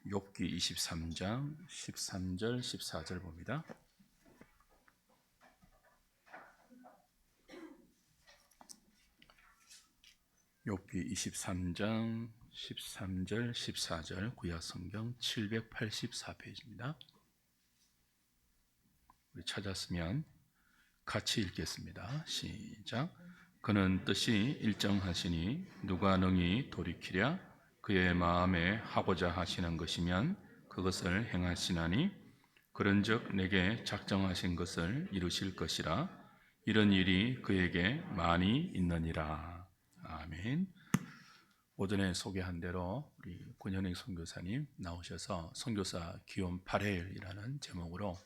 욥기 23장 13절 14절 봅니다. 욥기 23장 13절 14절 구약성경 784페이지입니다. 우리 찾았으면 같이 읽겠습니다. 시작. 그는 뜻이 일정하시니 누가 능히 돌이키랴? 그의 마음에 하고자 하시는 것이면 그것을 행하시나니 그런즉 내게 작정하신 것을 이루실 것이라. 이런 일이 그에게 많이 있느니라. 아멘. 오전에 소개한 대로 우리 권현익 선교사님 나오셔서 선교사 기원 8회이라는 제목으로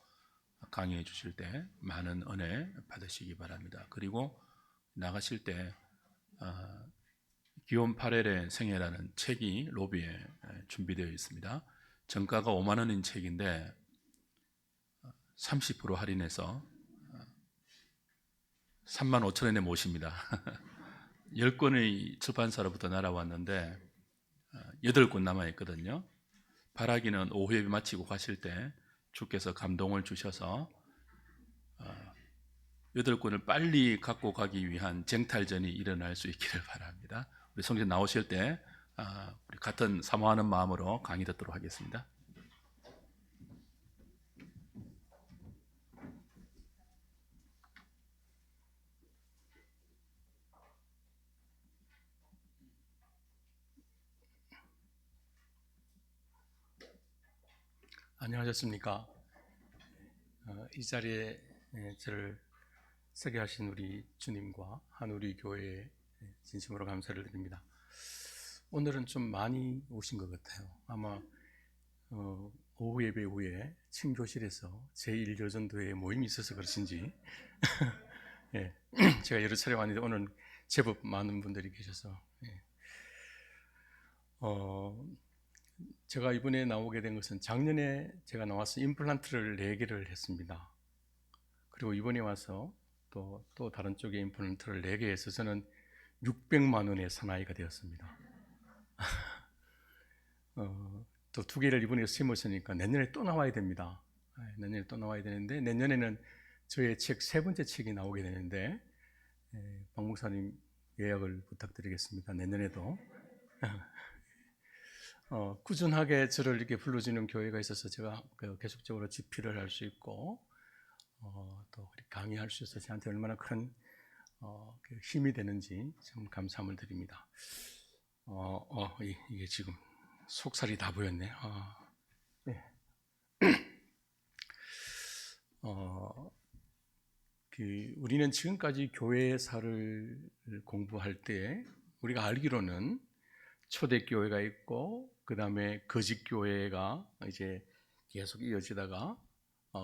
강의해 주실 때 많은 은혜 받으시기 바랍니다. 그리고 나가실 때 기원 8일의 생애라는 책이 로비에 준비되어 있습니다. 정가가 5만 원인 책인데 30% 할인해서 3만 5천 원에 모십니다. 10권의 출판사로부터 날아왔는데 8권 남아있거든요. 바라기는 오후 예배 마치고 가실 때 주께서 감동을 주셔서 8권을 빨리 갖고 가기 위한 쟁탈전이 일어날 수 있기를 바랍니다. 우리 성전 나오실 때 우리 같은 사모하는 마음으로 강의 듣도록 하겠습니다. 안녕하셨습니까? 이 자리에 저를 서게 하신 우리 주님과 한우리 교회에 진심으로 감사를 드립니다. 오늘은 좀 많이 오신 것 같아요. 아마 오후 예배 후에 친교실에서 제1여전도회 모임이 있어서 그러신지 예, 제가 여러 차례 왔는데 오늘 제법 많은 분들이 계셔서 제가 이번에 나오게 된 것은 작년에 제가 나와서 임플란트를 4개를 했습니다. 그리고 이번에 와서 또 다른 쪽에 임플란트를 4개 해서 저는 600만 원의 사나이가 되었습니다. 또 2개를 이번에 심었으니까 내년에 또 나와야 됩니다. 내년에 또 나와야 되는데 내년에는 저의 책 3번째 책이 나오게 되는데 박 목사님 예약을 부탁드리겠습니다. 내년에도 꾸준하게 저를 이렇게 불러주는 교회가 있어서 제가 계속적으로 집필을 할 수 있고 또 강의할 수 있어서 저한테 얼마나 큰 힘이 되는지 참 감사함을 드립니다. 이게 지금 속살이 다 보였네. 네. 우리는 지금까지 교회사를 공부할 때 우리가 알기로는 초대교회가 있고 그 다음에 거짓교회가 이제 계속 이어지다가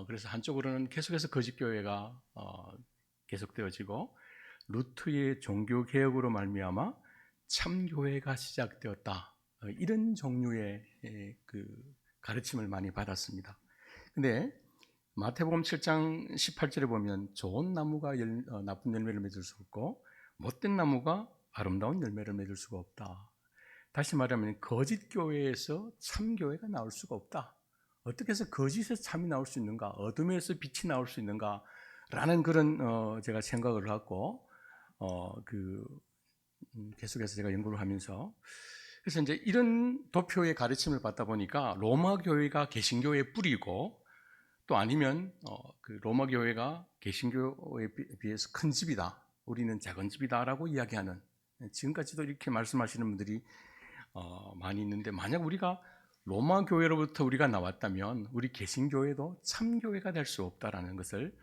그래서 한쪽으로는 계속해서 거짓교회가 계속되어지고 루트의 종교개혁으로 말미암아 참교회가 시작되었다. 이런 종류의 그 가르침을 많이 받았습니다. 근데 마태복음 7장 18절에 보면 좋은 나무가 나쁜 열매를 맺을 수 없고 못된 나무가 아름다운 열매를 맺을 수가 없다. 다시 말하면 거짓 교회에서 참 교회가 나올 수가 없다. 어떻게 해서 거짓에서 참이 나올 수 있는가? 어둠에서 빛이 나올 수 있는가? 라는 그런 제가 생각을 갖고 계속해서 제가 연구를 하면서 그래서 이제 이런 도표의 가르침을 받다 보니까 로마 교회가 개신교의 뿌리고 또 아니면 그 로마 교회가 개신교에 비해서 큰 집이다. 우리는 작은 집이다라고 이야기하는 지금까지도 이렇게 말씀하시는 분들이 많이 있는데 만약 우리가 로마 교회로부터 우리가 나왔다면 우리 개신교회도 참교회가 될 수 없다라는 것을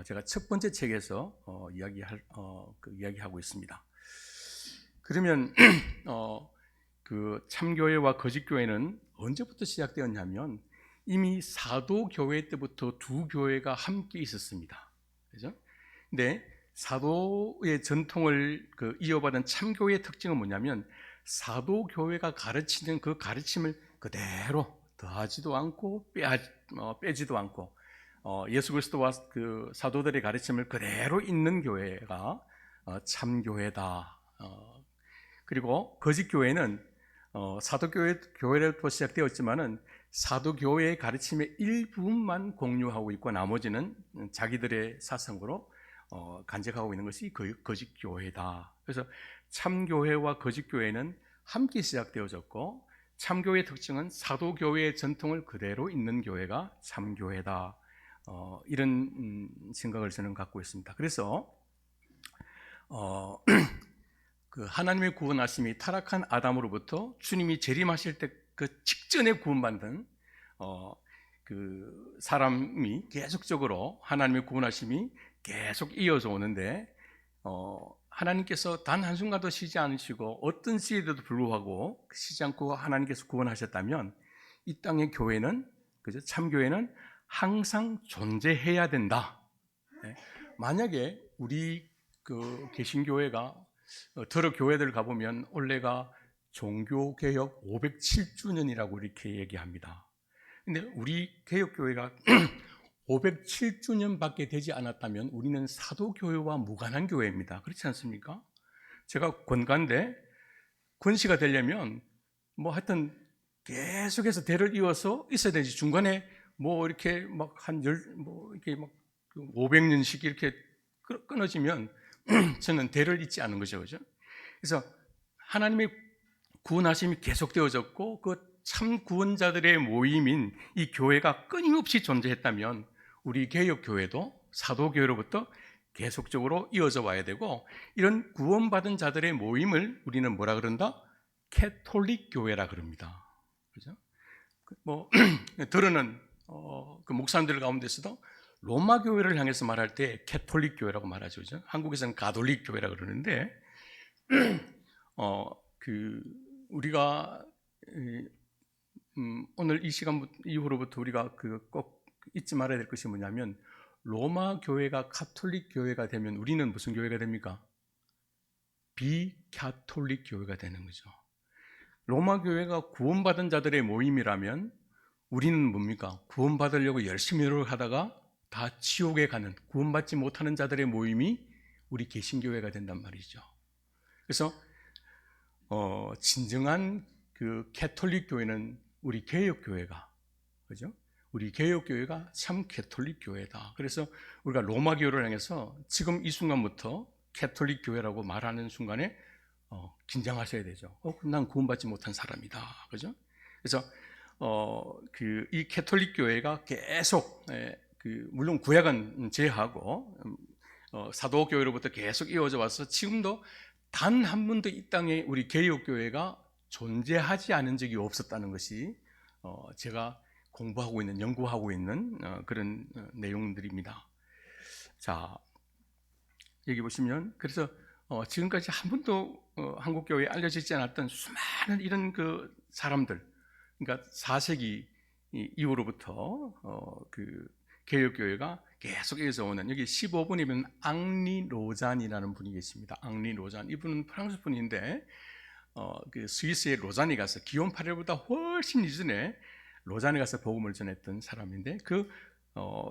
제가 첫 번째 책에서 이야기하고 있습니다. 그러면 그 참교회와 거짓교회는 언제부터 시작되었냐면 이미 사도교회 때부터 두 교회가 함께 있었습니다. 그죠? 근데 사도의 전통을 이어받은 참교회의 특징은 뭐냐면 사도교회가 가르치는 그 가르침을 그대로 더하지도 않고 빼지도 않고 예수 그리스도와 그 사도들의 가르침을 그대로 잇는 교회가 참교회다. 그리고 거짓교회는 사도교회로부터 시작되었지만은 사도교회의 가르침의 일부분만 공유하고 있고 나머지는 자기들의 사상으로 간직하고 있는 것이 거짓교회다. 그래서 참교회와 거짓교회는 함께 시작되어졌고, 참교회의 특징은 사도교회의 전통을 그대로 잇는 교회가 참교회다. 이런 생각을 저는 갖고 있습니다. 그래서 그 하나님의 구원하심이 타락한 아담으로부터 주님이 재림하실 때 그 직전에 구원받는 그 사람이 계속적으로 하나님의 구원하심이 계속 이어져 오는데, 하나님께서 단 한순간도 쉬지 않으시고 어떤 시에도 불구하고 쉬지 않고 하나님께서 구원하셨다면 이 땅의 교회는, 그죠? 참교회는 항상 존재해야 된다. 만약에 우리 그 개신교회가 들어 교회들 가보면 올해가 종교개혁 507주년이라고 이렇게 얘기합니다. 근데 우리 개혁교회가 507주년밖에 되지 않았다면 우리는 사도교회와 무관한 교회입니다. 그렇지 않습니까? 제가 권가인데 권씨가 되려면 뭐 하여튼 계속해서 대를 이어서 있어야 되지. 중간에 뭐 이렇게 막 뭐 이렇게 막 500년씩 이렇게 끊어지면 저는 대를 잇지 않은 거죠. 그죠? 그래서 하나님의 구원하심이 계속되어졌고 그 참 구원자들의 모임인 이 교회가 끊임없이 존재했다면 우리 개혁교회도 사도교회로부터 계속적으로 이어져 와야 되고, 이런 구원받은 자들의 모임을 우리는 뭐라 그런다? 캐톨릭 교회라 그럽니다. 그죠? 뭐 들으는 그 목사님들 가운데서도 로마 교회를 향해서 말할 때 캐톨릭 교회라고 말하죠. 그죠? 한국에서는 가톨릭 교회라 그러는데, 우리가 오늘 이 시간 이후로부터 우리가 꼭 잊지 말아야 될 것이 뭐냐면, 로마 교회가 가톨릭 교회가 되면 우리는 무슨 교회가 됩니까? 비카톨릭 교회가 되는 거죠. 로마 교회가 구원받은 자들의 모임이라면 우리는 뭡니까? 구원받으려고 열심히 노력하다가 다 지옥에 가는, 구원받지 못하는 자들의 모임이 우리 개신교회가 된단 말이죠. 그래서 진정한 그 캐톨릭 교회는 우리 개혁교회가, 그죠? 우리 개혁교회가 참 캐톨릭 교회다. 그래서 우리가 로마 교회를 향해서 지금 이 순간부터 캐톨릭 교회라고 말하는 순간에 긴장하셔야 되죠. 난 구원받지 못한 사람이다. 그죠? 그래서 이 캐톨릭 교회가 계속 물론 구약은 제하고 사도교회로부터 계속 이어져 와서 지금도 단 한 번도 이 땅에 우리 개혁교회가 존재하지 않은 적이 없었다는 것이 제가 공부하고 있는, 연구하고 있는 그런 내용들입니다. 자, 여기 보시면, 그래서 지금까지 한 번도 한국교회에 알려지지 않았던 수많은 이런 그 사람들, 그러니까 4세기 이후로부터 그 개혁교회가 계속 이어져 오는, 여기 15분이면 앙리 로잔이라는 분이 계십니다. 앙리 로잔, 이분은 프랑스 분인데 그 스위스의 로잔에 가서 기온 8일보다 훨씬 이전에 로잔에 가서 복음을 전했던 사람인데,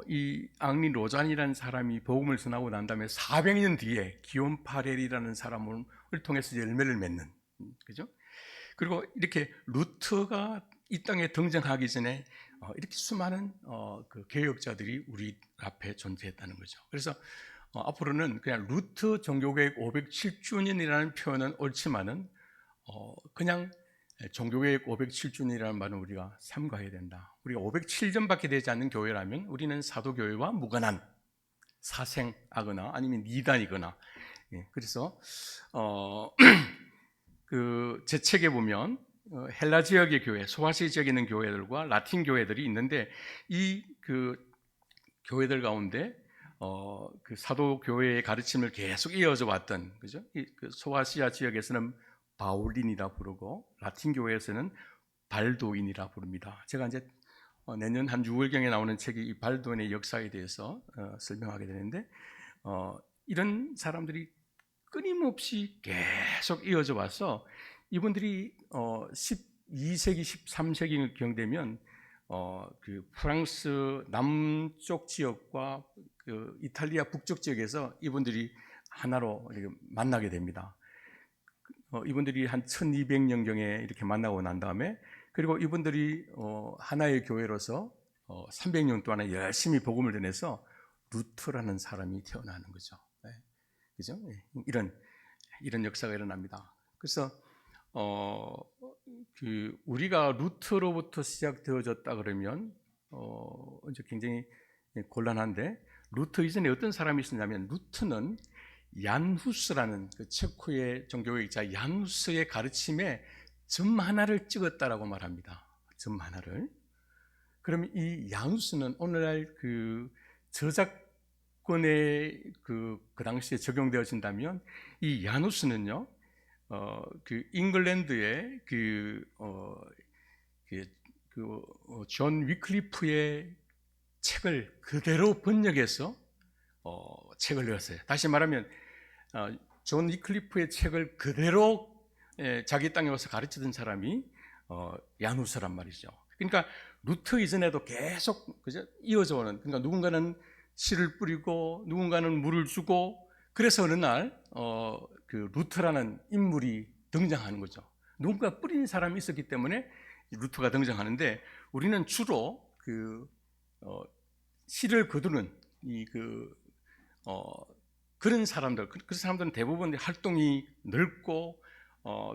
이 앙리 로잔이라는 사람이 복음을 전하고 난 다음에 400년 뒤에 기온 파렐이라는 사람을 통해서 열매를 맺는, 그죠? 그리고 이렇게 루터가 이 땅에 등장하기 전에 이렇게 수많은 그 개혁자들이 우리 앞에 존재했다는 거죠. 그래서 앞으로는 그냥 루터 종교개혁 507주년이라는 표현은 옳지만은 그냥 종교개혁 507주년이라는 말은 우리가 삼가해야 된다. 우리가 507년밖에 되지 않는 교회라면 우리는 사도교회와 무관한 사생하거나 아니면 이단이거나, 그래서 제 책에 보면 헬라 지역의 교회, 소아시아 지역에 있는 교회들과 라틴 교회들이 있는데, 이 교회들 가운데 그 사도 교회의 가르침을 계속 이어져 왔던, 그죠? 그 소아시아 지역에서는 바울린이라 부르고 라틴 교회에서는 발도인이라 부릅니다. 제가 이제 내년 한 6월경에 나오는 책이 이 발도인의 역사에 대해서 설명하게 되는데, 이런 사람들이 끊임없이 계속 이어져 와서 이분들이 12세기, 13세기경 되면 그 프랑스 남쪽 지역과 그 이탈리아 북쪽 지역에서 이분들이 하나로 만나게 됩니다. 이분들이 한 1200년경에 이렇게 만나고 난 다음에 그리고 이분들이 하나의 교회로서 300년 동안 열심히 복음을 전해서 루터라는 사람이 태어나는 거죠. 네. 그죠? 네. 이런 역사가 일어납니다. 그래서 우리가 루터로부터 시작되어졌다 그러면 이제 굉장히 곤란한데, 루터 이전에 어떤 사람이 있었냐면, 루터는 얀후스라는 그 체코의 종교학자 얀후스의 가르침에 점 하나를 찍었다라고 말합니다. 점 하나를. 그러면 이 얀후스는 오늘날 그 저작권에 그 당시에 적용되어진다면, 이 얀후스는요, 그 잉글랜드의 존 위클리프의 책을 그대로 번역해서 책을 내었어요. 다시 말하면 존 위클리프의 책을 그대로 자기 땅에 와서 가르치던 사람이 야누스란 말이죠. 그러니까 루터 이전에도 계속 이어져 오는, 그러니까 누군가는 씨를 뿌리고 누군가는 물을 주고, 그래서 어느 날 그 루터라는 인물이 등장하는 거죠. 누군가 뿌리는 사람이 있었기 때문에 루터가 등장하는데, 우리는 주로 씨를 거두는 그런 사람들, 그 사람들은 대부분 활동이 넓고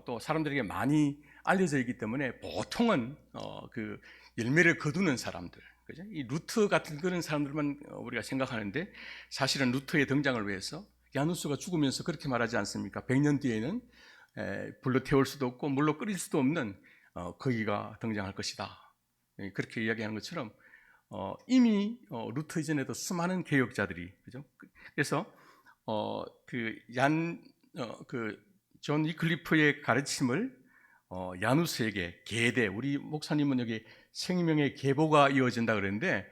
또 사람들에게 많이 알려져 있기 때문에 보통은 그 열매를 거두는 사람들, 그죠? 이 루터 같은 그런 사람들만 우리가 생각하는데, 사실은 루터의 등장을 위해서 야누스가 죽으면서 그렇게 말하지 않습니까? 100년 뒤에는 불로 태울 수도 없고 물로 끓일 수도 없는 거기가 등장할 것이다. 그렇게 이야기하는 것처럼 이미 루터 이전에도 수많은 개혁자들이, 그죠? 그래서 존 위클리프의 가르침을 야누스에게 계대, 우리 목사님은 여기 생명의 계보가 이어진다 그랬는데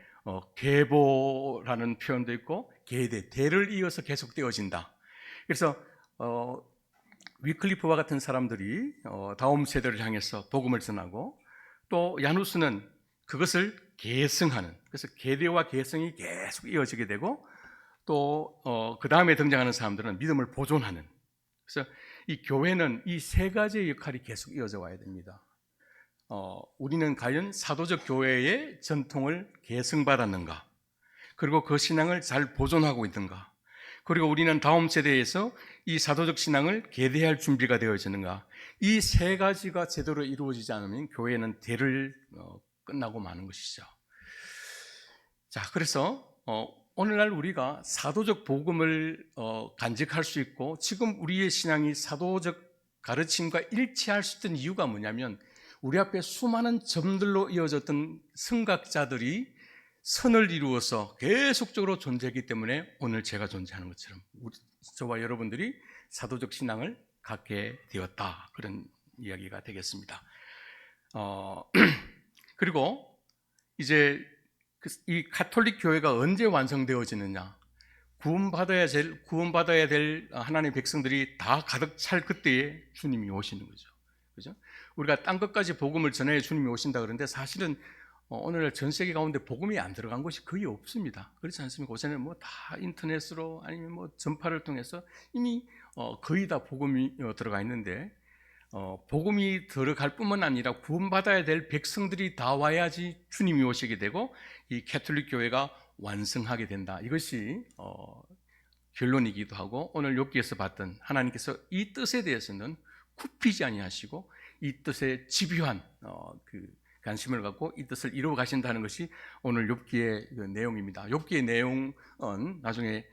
계보라는 표현도 있고 계대, 대를 이어서 계속되어진다. 그래서 위클리프와 같은 사람들이 다음 세대를 향해서 복음을 전하고, 또 야누스는 그것을 계승하는, 그래서 계대와 계승이 계속 이어지게 되고, 또 그 다음에 등장하는 사람들은 믿음을 보존하는. 그래서 이 교회는 이 세 가지의 역할이 계속 이어져 와야 됩니다. 우리는 과연 사도적 교회의 전통을 계승받았는가? 그리고 그 신앙을 잘 보존하고 있는가? 그리고 우리는 다음 세대에서 이 사도적 신앙을 계대할 준비가 되어지는가? 이 세 가지가 제대로 이루어지지 않으면 교회는 대를 끝나고 마는 것이죠. 자, 그래서 오늘날 우리가 사도적 복음을 간직할 수 있고, 지금 우리의 신앙이 사도적 가르침과 일치할 수 있던 이유가 뭐냐면, 우리 앞에 수많은 점들로 이어졌던 선각자들이 선을 이루어서 계속적으로 존재했기 때문에 오늘 제가 존재하는 것처럼 저와 여러분들이 사도적 신앙을 갖게 되었다, 그런 이야기가 되겠습니다. 그리고 이제 이 가톨릭 교회가 언제 완성되어지느냐? 구원받아야 될 하나님의 백성들이 다 가득 찰 그때에 주님이 오시는 거죠. 그죠? 우리가 땅 끝까지 복음을 전해 주님이 오신다 그러는데, 사실은 오늘날 전 세계 가운데 복음이 안 들어간 곳이 거의 없습니다. 그렇지 않습니까? 요새는 뭐 다 인터넷으로 아니면 뭐 전파를 통해서 이미 거의 다 복음이 들어가 있는데, 복음이 들어갈 뿐만 아니라 구원받아야 될 백성들이 다 와야지 주님이 오시게 되고 이 가톨릭 교회가 완성하게 된다. 이것이 결론이기도 하고, 오늘 욥기에서 봤던 하나님께서 이 뜻에 대해서는 굽히지 아니하시고 이 뜻에 집요한 관심을 갖고 이 뜻을 이루어 가신다는 것이 오늘 욥기의 내용입니다. 욥기의 내용은 나중에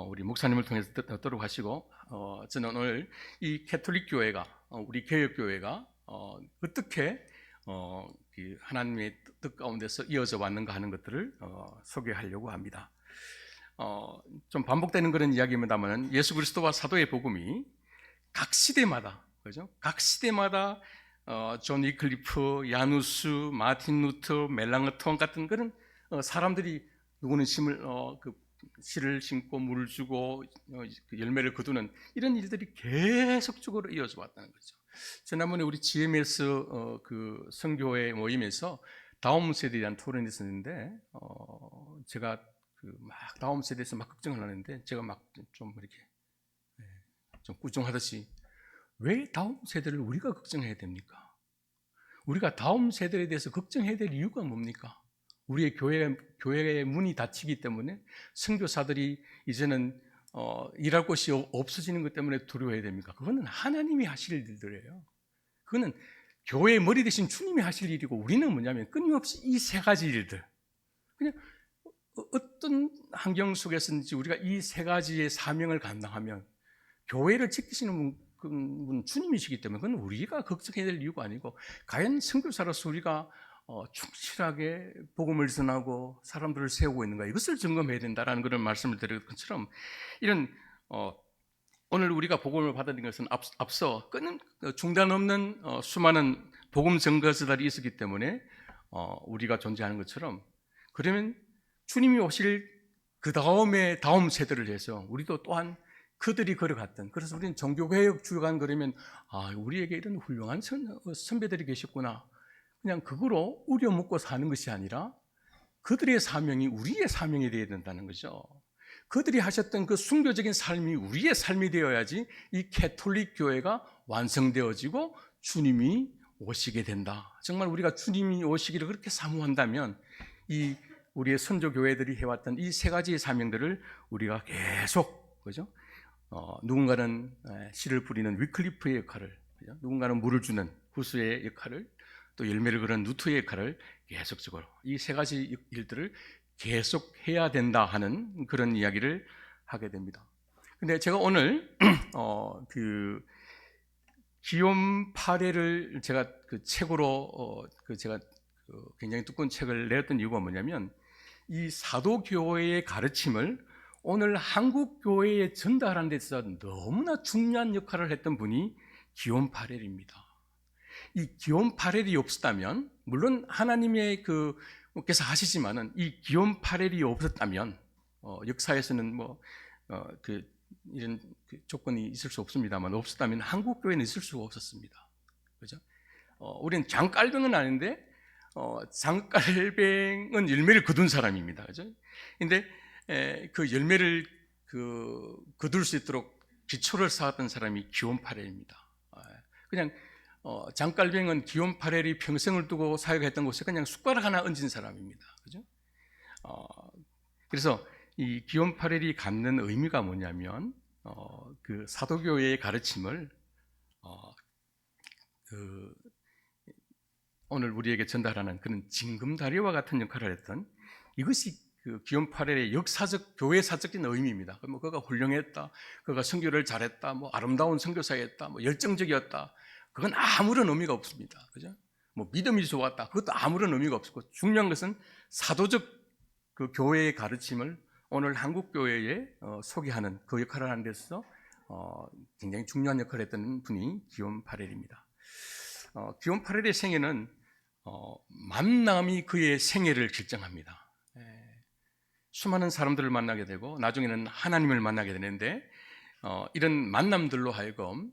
우리 목사님을 통해서 듣도록 하시고, 저는 오늘 이 가톨릭 교회가, 우리 개혁교회가 어떻게 하나님의 뜻 가운데서 이어져 왔는가 하는 것들을 소개하려고 합니다. 좀 반복되는 그런 이야기입니다만, 예수 그리스도와 사도의 복음이 각 시대마다, 그죠? 각 시대마다 존 위클리프, 야누스, 마틴 루터, 멜랑흐톤 같은 그런 사람들이, 누구는 씨를 심고 물을 주고 열매를 거두는 이런 일들이 계속적으로 이어져 왔다는 거죠. 지난번에 우리 GMS 그 선교회 모임에서 다음 세대에 대한 토론이 있었는데, 제가 막 다음 세대에서 막 걱정을 하는데, 제가 막 좀 이렇게 좀 꾸중하듯이, 왜 다음 세대를 우리가 걱정해야 됩니까? 우리가 다음 세대에 대해서 걱정해야 될 이유가 뭡니까? 우리의 교회의 문이 닫히기 때문에 선교사들이 이제는 일할 곳이 없어지는 것 때문에 두려워해야 됩니까? 그거는 하나님이 하실 일들이에요. 그거는 교회의 머리 대신 주님이 하실 일이고, 우리는 뭐냐면 끊임없이 이 세 가지 일들, 그냥 어떤 환경 속에서든지 우리가 이 세 가지의 사명을 감당하면, 교회를 지키시는 분 주님이시기 때문에 그건 우리가 걱정해야 될 이유가 아니고, 과연 선교사로서 우리가 충실하게 복음을 전하고 사람들을 세우고 있는가, 이것을 점검해야 된다라는 그런 말씀을 드린 것처럼, 이런 오늘 우리가 복음을 받은 것은 앞서 중단 없는 수많은 복음 전가자들이 있었기 때문에 우리가 존재하는 것처럼, 그러면 주님이 오실 그 다음 세대를 해서 우리도 또한 그들이 걸어갔던, 그래서 우리는 종교개혁 주간 그러면 우리에게 이런 훌륭한 선배들이 계셨구나, 그냥 그거로 우려먹고 사는 것이 아니라 그들의 사명이 우리의 사명이 되어야 된다는 거죠. 그들이 하셨던 그 순교적인 삶이 우리의 삶이 되어야지 이 캐톨릭 교회가 완성되어지고 주님이 오시게 된다. 정말 우리가 주님이 오시기를 그렇게 사모한다면 이 우리의 선조 교회들이 해왔던 이 세 가지의 사명들을 우리가 계속, 그죠? 누군가는 씨를 뿌리는 위클리프의 역할을, 그죠? 누군가는 물을 주는 후스의 역할을, 또 열매를 그런 누트의 역할을 계속적으로 이 세 가지 일들을 계속 해야 된다 하는 그런 이야기를 하게 됩니다. 근데 제가 오늘 그 기욤 파레를 제가 그 책으로 제가 굉장히 두꺼운 책을 내었던 이유가 뭐냐면, 이 사도교회의 가르침을 오늘 한국 교회에 전달하는 데 있어서 너무나 중요한 역할을 했던 분이 기욤 파렐입니다. 이 기욤 파렐이 없었다면, 물론 하나님의 께서 하시지만은 이 기욤 파렐이 없었다면 역사에서는 이런 조건이 있을 수 없습니다만, 없었다면 한국 교회는 있을 수가 없었습니다. 그죠? 우리는 장깔병은 아닌데 장깔뱅은 열매를 거둔 사람입니다. 그죠? 근데 그 열매를 거둘 수 있도록 기초를 쌓았던 사람이 기욤 파렐입니다. 그냥 장깔뱅은 기욤 파렐이 평생을 두고 사역했던 곳에 그냥 숟가락 하나 얹은 사람입니다. 그죠? 그래서 이 기욤 파렐이 갖는 의미가 뭐냐면, 그 사도교회의 가르침을 오늘 우리에게 전달하는 그런 징검다리와 같은 역할을 했던, 이것이 그 기욤 파렐의 역사적 교회사적인 의미입니다. 그가 훌륭했다, 그가 선교를 잘했다, 아름다운 선교사였다, 열정적이었다, 그건 아무런 의미가 없습니다. 그죠? 믿음이 좋았다, 그것도 아무런 의미가 없었고, 중요한 것은 사도적 그 교회의 가르침을 오늘 한국 교회에 소개하는 그 역할을 하는 데서 굉장히 중요한 역할을 했던 분이 기욤 파렐입니다. 기욤 파렐의 생애는 만남이 그의 생애를 결정합니다. 수많은 사람들을 만나게 되고 나중에는 하나님을 만나게 되는데, 이런 만남들로 하여금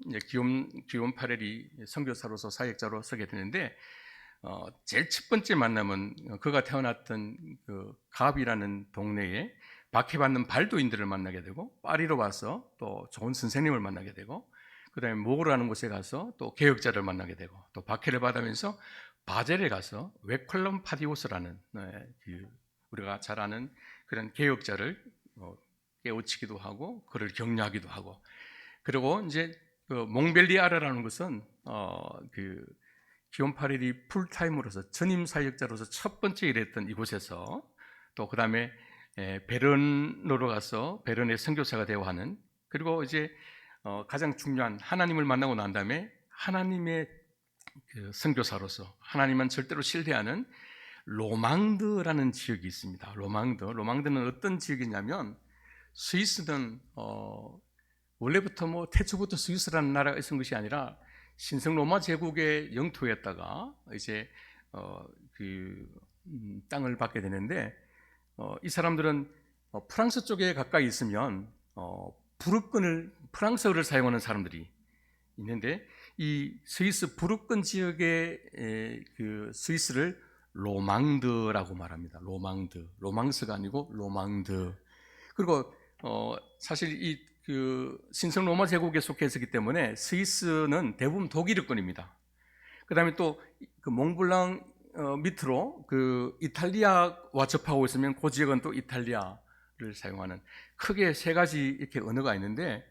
기욤 파렐이 선교사로서 사역자로 서게 되는데, 제일 첫 번째 만남은 그가 태어났던 그 갑이라는 동네에 박해받는 발도인들을 만나게 되고, 파리로 와서 또 좋은 선생님을 만나게 되고, 그 다음에 모고라는 곳에 가서 또 개혁자를 만나게 되고, 또 박해를 받으면서 바젤에 가서 웨콜럼 파디오스라는 우리가 잘 아는 그런 개혁자를 깨우치기도 하고 그를 격려하기도 하고, 그리고 이제 그 몽벨리아르라는 것은 그 기욤 파렐이 풀타임으로서 전임 사역자로서 첫 번째 일했던 이곳에서, 또 그 다음에 베른으로 가서 베른의 선교사가 되어 하는, 그리고 이제 가장 중요한 하나님을 만나고 난 다음에 하나님의 그 선교사로서 하나님만 절대로 신뢰하는 로망드라는 지역이 있습니다. 로망드는 어떤 지역이냐면, 스위스는 원래부터 태초부터 스위스라는 나라가 있었던 것이 아니라 신성 로마 제국의 영토였다가 이제 땅을 받게 되는데, 이 사람들은 프랑스 쪽에 가까이 있으면 프랑스어를 사용하는 사람들이 있는데, 이 스위스 부르권 지역의 그 스위스를 로망드라고 말합니다. 로망스가 아니고 로망드. 그리고 사실 이 그 신성 로마 제국에 속해 있었기 때문에 스위스는 대부분 독일어권입니다. 그다음에 또 그 몽블랑 밑으로 그 이탈리아와 접하고 있으면 그 지역은 또 이탈리아를 사용하는 크게 세 가지 이렇게 언어가 있는데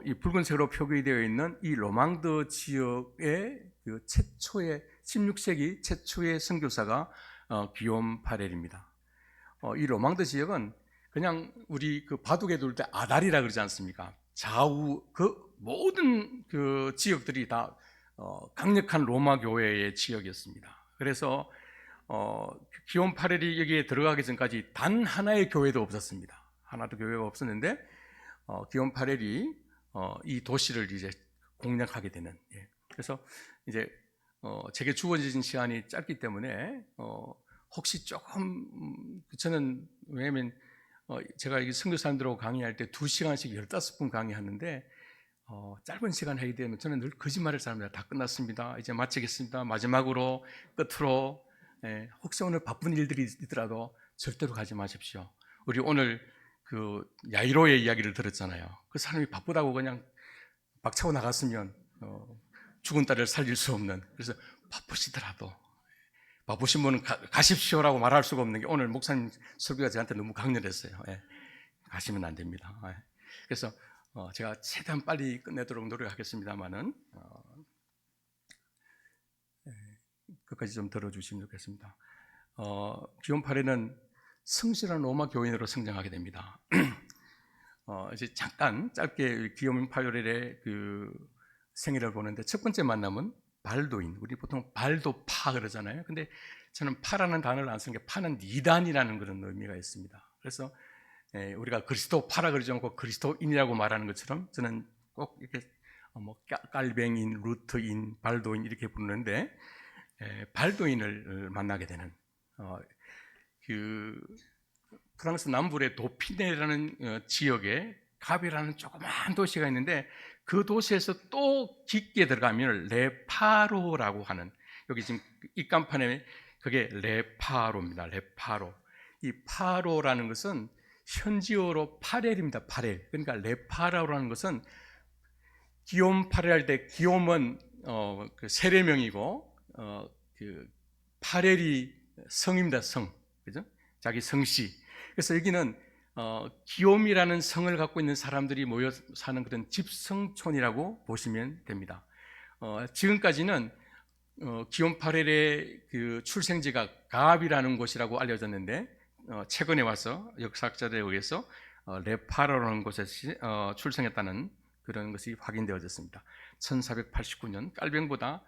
이 붉은색으로 표기되어 있는 이 로망드 지역의 그 최초의 16세기 최초의 선교사가 기욤 파렐입니다. 이 로망드 지역은 그냥 우리 그 바둑에 둘 때 아다리라 그러지 않습니까? 좌우 그 모든 그 지역들이 다 강력한 로마 교회의 지역이었습니다. 그래서 기욤 파렐이 여기에 들어가기 전까지 단 하나의 교회도 없었습니다. 하나도 교회가 없었는데 기욤 파렐이 이 도시를 이제 공략하게 되는. 그래서 이제 제게 주어진 시간이 짧기 때문에 혹시 조금 저는 왜냐하면 제가 이 선교사님들하고 강의할 때 2시간씩 15분 강의하는데 짧은 시간 하게 되면 저는 늘 거짓말을 잘합니다. 다 끝났습니다. 이제 마치겠습니다. 마지막으로 끝으로 혹시 오늘 바쁜 일들이 있더라도 절대로 가지 마십시오. 우리 오늘 그 야이로의 이야기를 들었잖아요. 그 사람이 바쁘다고 그냥 박차고 나갔으면 죽은 딸을 살릴 수 없는. 그래서 바쁘시더라도 바쁘신 분은 가십시오라고 말할 수가 없는 게 오늘 목사님 설교가 저한테 너무 강렬했어요. 가시면 안 됩니다. 그래서 제가 최대한 빨리 끝내도록 노력하겠습니다만은 끝까지 좀 들어주시면 좋겠습니다. 기욤 파렐은 성실한 로마 교인으로 성장하게 됩니다. 이제 잠깐 짧게 기욤 파렐의 그 생애를 보는데 첫 번째 만남은 발도인, 우리 보통 발도파 그러잖아요. 근데 저는 파라는 단어를 안 쓰는 게 파는 이단이라는 그런 의미가 있습니다. 그래서 우리가 그리스도파라 그러지 않고 그리스도인이라고 말하는 것처럼 저는 꼭 이렇게 뭐 깔뱅인, 루트인, 발도인 이렇게 부르는데 발도인을 만나게 되는 그 프랑스 남부의 도피네라는 지역에 가비라는 조그마한 도시가 있는데 그 도시에서 또 깊게 들어가면 레파로라고 하는, 여기 지금 입간판에 그게 레파로입니다. 레파로. 이 파로라는 것은 현지어로 파렐입니다. 파렐. 그러니까 레파로라는 것은 기욤 파렐 할 때 기욤은 그 세례명이고 그 파렐이 성입니다. 성. 그죠? 자기 성씨. 그래서 여기는 기욤이라는 성을 갖고 있는 사람들이 모여 사는 그런 집성촌이라고 보시면 됩니다. 지금까지는 기욤 파렐의 그 출생지가 가압이라는 곳이라고 알려졌는데 최근에 와서 역사학자들에 의해서 레파로라는 곳에서 출생했다는 그런 것이 확인되어졌습니다. 1489년 깔뱅보다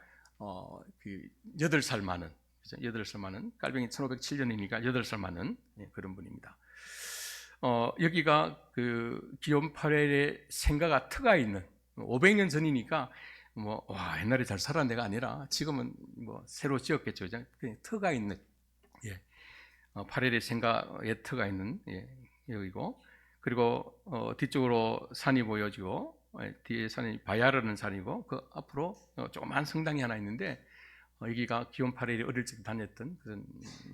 그 8살 많은, 8살 많은, 깔뱅이 1507년이니까 8살 많은 그런 분입니다. 여기가 그 기욤 파렐의 생가가 터가 있는, 500년 전이니까 와 옛날에 잘 살았는 데가 아니라 지금은 뭐 새로 지었겠죠. 그냥 터가 있는 파렐의 생가에 터가 있는 여기고, 그리고 뒤쪽으로 산이 보여지고 뒤에 산이 바야르는 산이고 그 앞으로 조그만 성당이 하나 있는데 여기가 기욤 파렐이 어릴 적 다녔던 그런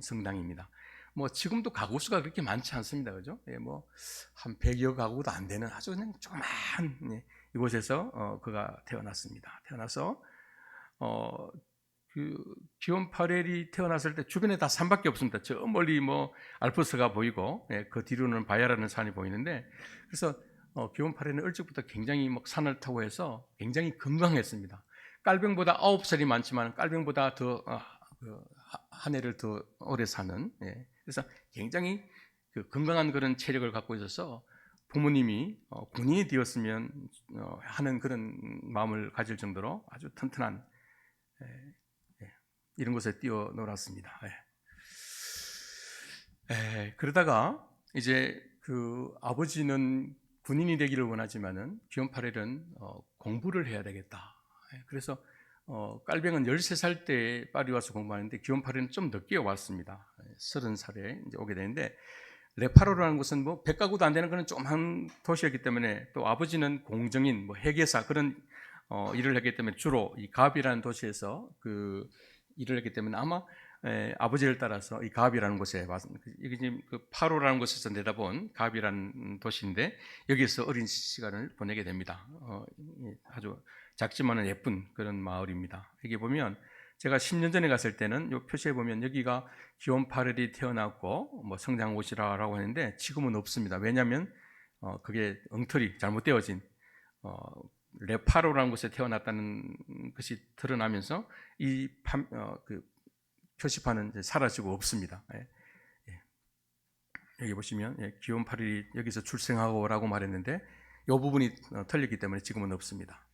성당입니다. 뭐 지금도 가구 수가 그렇게 많지 않습니다, 그죠? 뭐 한 100여 가구도 안 되는 아주 그냥 조그만 이곳에서 그가 태어났습니다. 태어나서 그 기욤 파렐이 태어났을 때 주변에 다 산밖에 없습니다. 저 멀리 뭐 알프스가 보이고 그 뒤로는 바야라는 산이 보이는데, 그래서 기욤 파렐은 일찍부터 굉장히 막 산을 타고 해서 굉장히 건강했습니다. 깔뱅보다 9살이 많지만 깔뱅보다 더 한 해를 더 오래 사는, 그래서 굉장히 그 건강한 그런 체력을 갖고 있어서 부모님이 군인이 되었으면 하는 그런 마음을 가질 정도로 아주 튼튼한 이런 곳에 뛰어놀았습니다. 그러다가 이제 그 아버지는 군인이 되기를 원하지만은 기욤 파렐은 공부를 해야 되겠다. 그래서 깔뱅은 13살 때 파리 와서 공부하는데 기욤 파렐은 좀 늦게 왔습니다. 30살에 이제 오게 되는데, 레파로라는 곳은 뭐 100가구도 안 되는 그런 조그만 도시였기 때문에, 또 아버지는 공정인, 뭐 회계사 그런 일을 했기 때문에 주로 이 가압이라는 도시에서 그 일을 했기 때문에 아마 아버지를 따라서 이 가압이라는 곳에 왔습니다. 이게 지금 그 파로라는 곳에서 내다본 가압이라는 도시인데 여기서 어린 시간을 보내게 됩니다. 아주 작지만은 예쁜 그런 마을입니다. 여기 보면 제가 10년 전에 갔을 때는 이 표시에 보면 여기가 기온 8월이 태어났고 뭐 성장 곳이라고 하는데 지금은 없습니다. 왜냐하면 그게 엉터리 잘못되어진 레파로라는 곳에 태어났다는 것이 드러나면서 그 표시판은 이제 사라지고 없습니다. 여기 보시면 기온 8일이 여기서 출생하고라고 말했는데 이 부분이 틀렸기 때문에 지금은 없습니다.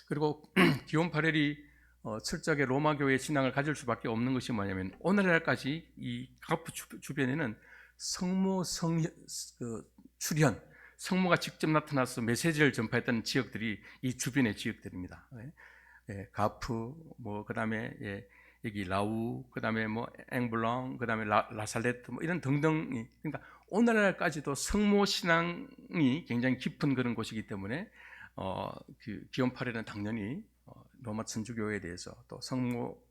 그리고 기온 8일이 철저하게 로마 교회의 신앙을 가질 수밖에 없는 것이 뭐냐면 오늘날까지 이 가프 주변에는 성모 출현, 성모가 직접 나타나서 메시지를 전파했던 지역들이 이 주변의 지역들입니다. 가프, 뭐 그다음에 여기 라우, 그다음에 뭐 앵블랑, 그다음에 라살레트 뭐 이런 등등. 그러니까 오늘날까지도 성모 신앙이 굉장히 깊은 그런 곳이기 때문에 그 기온팔에는 당연히 로마 천주교에 대해서 또 성모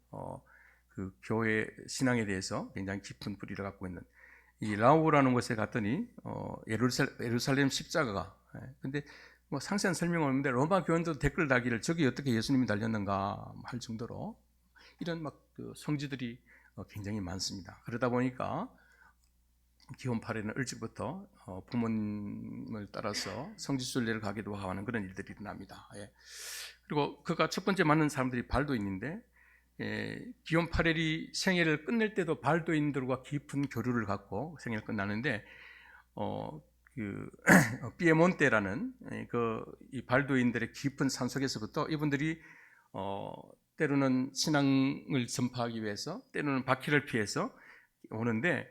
그 교회 신앙에 대해서 굉장히 깊은 뿌리를 갖고 있는 이 라우라는 곳에 갔더니 예루살렘 십자가가 근데 뭐 상세한 설명은 없는데 로마 교원도 댓글 달기를 저기 어떻게 예수님이 달렸는가 할 정도로 이런 막 그 성지들이 굉장히 많습니다. 그러다 보니까 기온 8일은 일찍부터 부모님을 따라서 성지순례를 가기도 하는 그런 일들이 일어납니다. 그리고 그가 첫 번째 만난 사람들이 발도인인데 기온 8일이 생애를 끝낼 때도 발도인들과 깊은 교류를 갖고 생애를 끝나는데 그 피에몬테라는 이 발도인들의 깊은 산속에서부터 이분들이 때로는 신앙을 전파하기 위해서 때로는 박해를 피해서 오는데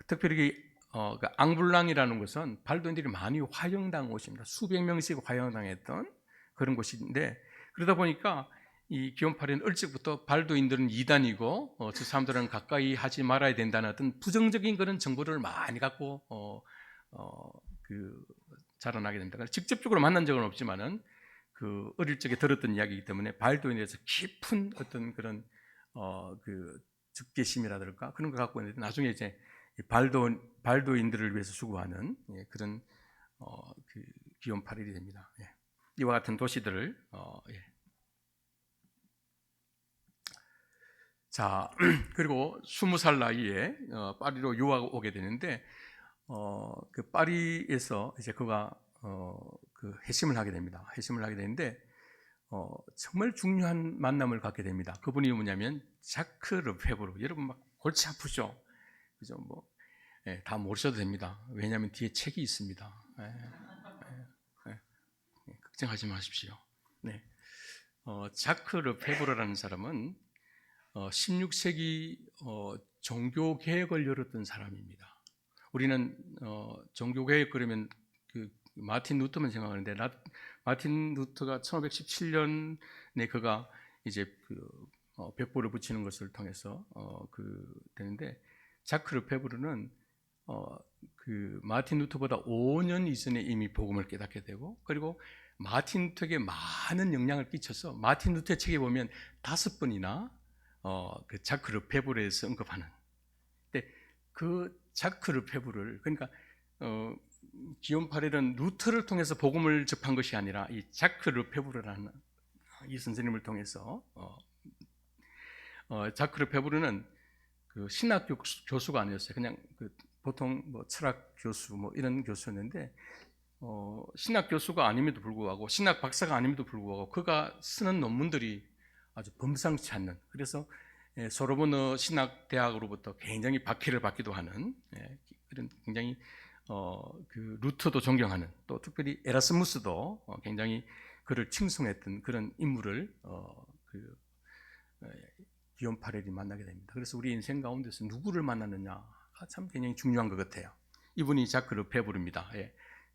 특별히 그 앙블랑이라는 곳은 발도인들이 많이 화형당한 곳입니다. 수백 명씩 화형당했던 그런 곳인데 그러다 보니까 이 기온 8일은 일찍부터 발도인들은 이단이고 저 사람들은 가까이 하지 말아야 된다는 어떤 부정적인 그런 정보를 많이 갖고 자라나게 됩니다. 직접적으로 만난 적은 없지만은 그 어릴 적에 들었던 이야기이기 때문에 발도인에 대해서 깊은 어떤 그런 그 적개심이라든가 그런 거 갖고 있는데 나중에 이제 발도인들을 위해서 수고하는 그런 그 기온 8일이 됩니다. 이와 같은 도시들을 자 그리고 20살 나이에 파리로 유학 오게 되는데 그 파리에서 이제 그가 그 회심을 하게 됩니다. 회심을 하게 되는데 정말 중요한 만남을 갖게 됩니다. 그분이 뭐냐면 자크 르페브르. 여러분 막 골치 아프죠? 그죠? 뭐 다 모르셔도 됩니다. 왜냐하면 뒤에 책이 있습니다. 걱정하지 마십시오. 네. 자크 르페브르라는 사람은 16세기 종교 개혁을 열었던 사람입니다. 우리는 종교 개혁 그러면 그 마틴 루터만 생각하는데 마틴 루터가 1517년에 그가 이제 벽보를 붙이는 것을 통해서 되는데 자크 르페브르는 그 마틴 루터보다 5년 이전에 이미 복음을 깨닫게 되고 그리고 마틴 루터에게 많은 영향을 끼쳐서 마틴 루터의 책에 보면 5번이나 그 자크 르페브르에서 언급하는. 근데 그 자크 르페브르를 그러니까 기온 8일은 루터를 통해서 복음을 접한 것이 아니라 이 자크 르페브르라는 이 선생님을 통해서 자크 르페브르는 그 신학 교수가 아니었어요. 그냥 그 보통 뭐 철학 교수 뭐 이런 교수였는데 신학 교수가 아님에도 불구하고 신학 박사가 아님에도 불구하고 그가 쓰는 논문들이 아주 범상치 않는 그래서 소르보네 신학 대학으로부터 굉장히 박해를 받기도 하는 그런 굉장히 그 루터도 존경하는 또 특별히 에라스무스도 굉장히 그를 칭송했던 그런 인물을 기온 8일이 만나게 됩니다. 그래서 우리 인생 가운데서 누구를 만나느냐가 참 굉장히 중요한 것 같아요. 이분이 자크 르페브르입니다.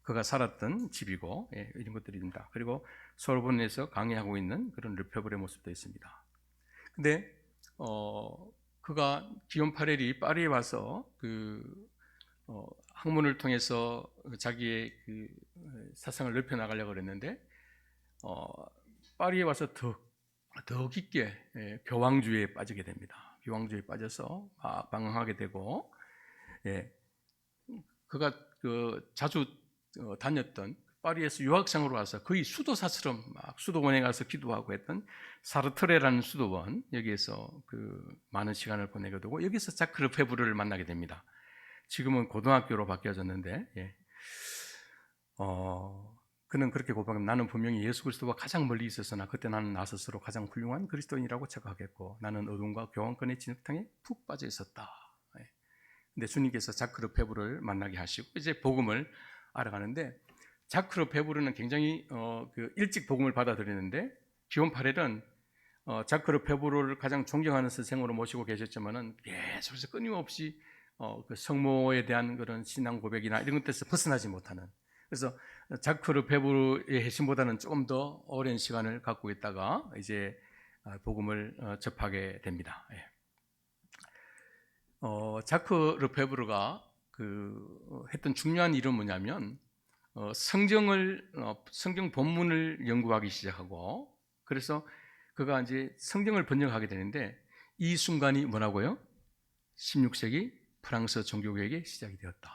그가 살았던 집이고 이런 것들이 있습니다. 그리고 소르본에서 강의하고 있는 그런 르페브르의 모습도 있습니다. 근데 그가 기온 8일이 파리에 와서 학문을 통해서 자기의 그 사상을 넓혀 나가려고 그랬는데 파리에 와서 더 깊게 교황주의에 빠지게 됩니다. 교황주의에 빠져서 방황하게 되고 그가 자주 다녔던 파리에서 유학생으로 와서 거의 수도사처럼 막 수도원에 가서 기도하고 했던 사르트레라는 수도원, 여기에서 그 많은 시간을 보내게 되고 여기서 자크 르페브르를 만나게 됩니다. 지금은 고등학교로 바뀌어졌는데, 예. 그는 그렇게 고백합니다. 나는 분명히 예수 그리스도와 가장 멀리 있었으나 그때 나는 나 스스로 가장 훌륭한 그리스도인이라고 착각했고 나는 어둠과 교황권의 진흙탕에 푹 빠져 있었다. 예. 근데 주님께서 자크 르페브르를 만나게 하시고 이제 복음을 알아가는데, 자크 르페브르는 굉장히 일찍 복음을 받아들이는데 기온 파렐은 자크 르페브르를 가장 존경하는 선생으로 모시고 계셨지만은 계속해서 끊임없이 그 성모에 대한 그런 신앙 고백이나 이런 것들에서 벗어나지 못하는, 그래서 자크 르페브르의 해심보다는 조금 더 오랜 시간을 갖고 있다가 이제 복음을 접하게 됩니다. 예. 자크 르페브르가 했던 중요한 일은 뭐냐면 성경 본문을 연구하기 시작하고, 그래서 그가 이제 성경을 번역하게 되는데 이 순간이 뭐라고요? 16세기 프랑스 종교개혁의 시작이 되었다.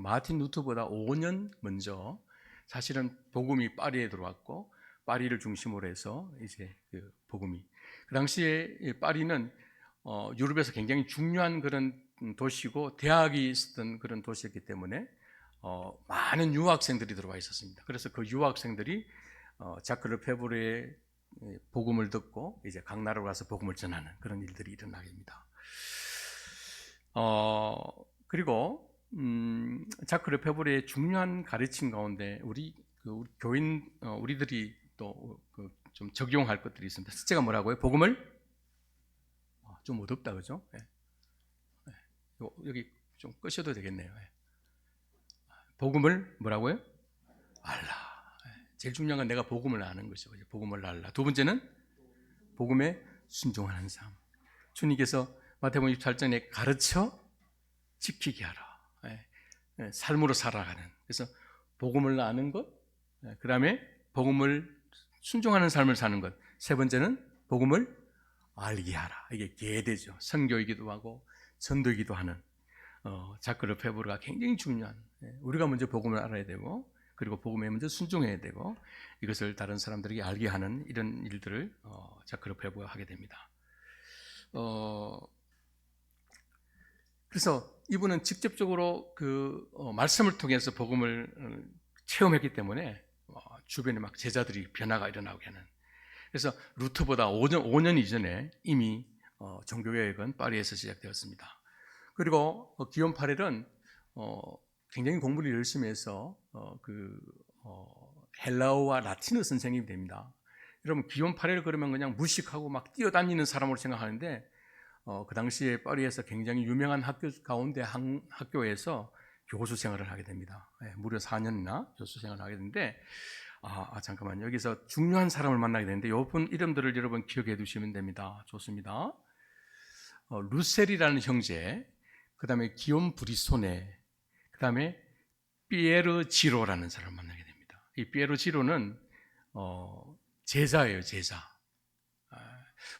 마틴 루터보다 5년 먼저 사실은 복음이 파리에 들어왔고 파리를 중심으로 해서 이제 그 복음이, 그 당시에 파리는 유럽에서 굉장히 중요한 그런 도시고 대학이 있었던 그런 도시였기 때문에 많은 유학생들이 들어와 있었습니다. 그래서 그 유학생들이 자크 르페브르의 복음을 듣고 이제 각 나라로 가서 복음을 전하는 그런 일들이 일어나게 됩니다. 그리고 자크 르페브르의 중요한 가르침 가운데 우리 교인 우리들이 또 좀 적용할 것들이 있습니다. 첫째가 뭐라고요? 복음을 좀 어둡다, 그죠? 네. 네. 여기 좀 끄셔도 되겠네요. 네. 복음을 뭐라고요? 알라. 제일 중요한 건 내가 복음을 아는 것이죠. 복음을 알라. 두 번째는 복음에 순종하는 삶. 주님께서 마태복음 28장에 가르쳐 지키게 하라. 삶으로 살아가는. 그래서 복음을 아는 것, 그 다음에 복음을 순종하는 삶을 사는 것. 세 번째는 복음을 알게 하라. 이게 계대죠. 선교이기도 하고 전도이기도 하는 자크 르페브르가 굉장히 중요한, 우리가 먼저 복음을 알아야 되고 그리고 복음에 먼저 순종해야 되고 이것을 다른 사람들에게 알게 하는 이런 일들을 자크 르페브르가 하게 됩니다. 그래서 이분은 직접적으로 그 말씀을 통해서 복음을 체험했기 때문에 주변에 막 제자들이 변화가 일어나게 하는, 그래서 루터보다 5년 이전에 이미 종교개혁은 파리에서 시작되었습니다. 그리고 기욤 파렐은 굉장히 공부를 열심히 해서 헬라어와 라틴어 선생님이 됩니다. 여러분 기욤 파렐 그러면 그냥 무식하고 막 뛰어다니는 사람으로 생각하는데 그 당시에 파리에서 굉장히 유명한 학교 가운데 한 학교에서 교수 생활을 하게 됩니다. 무려 4년이나 교수 생활을 하게 되는데 잠깐만요. 여기서 중요한 사람을 만나게 되는데 이분 이름들을 여러분 기억해 두시면 됩니다. 좋습니다. 루셀이라는 형제, 그 다음에 기욤 브리소네, 그 다음에 피에르 지로라는 사람을 만나게 됩니다. 이 피에르 지로는 제자예요, 제자.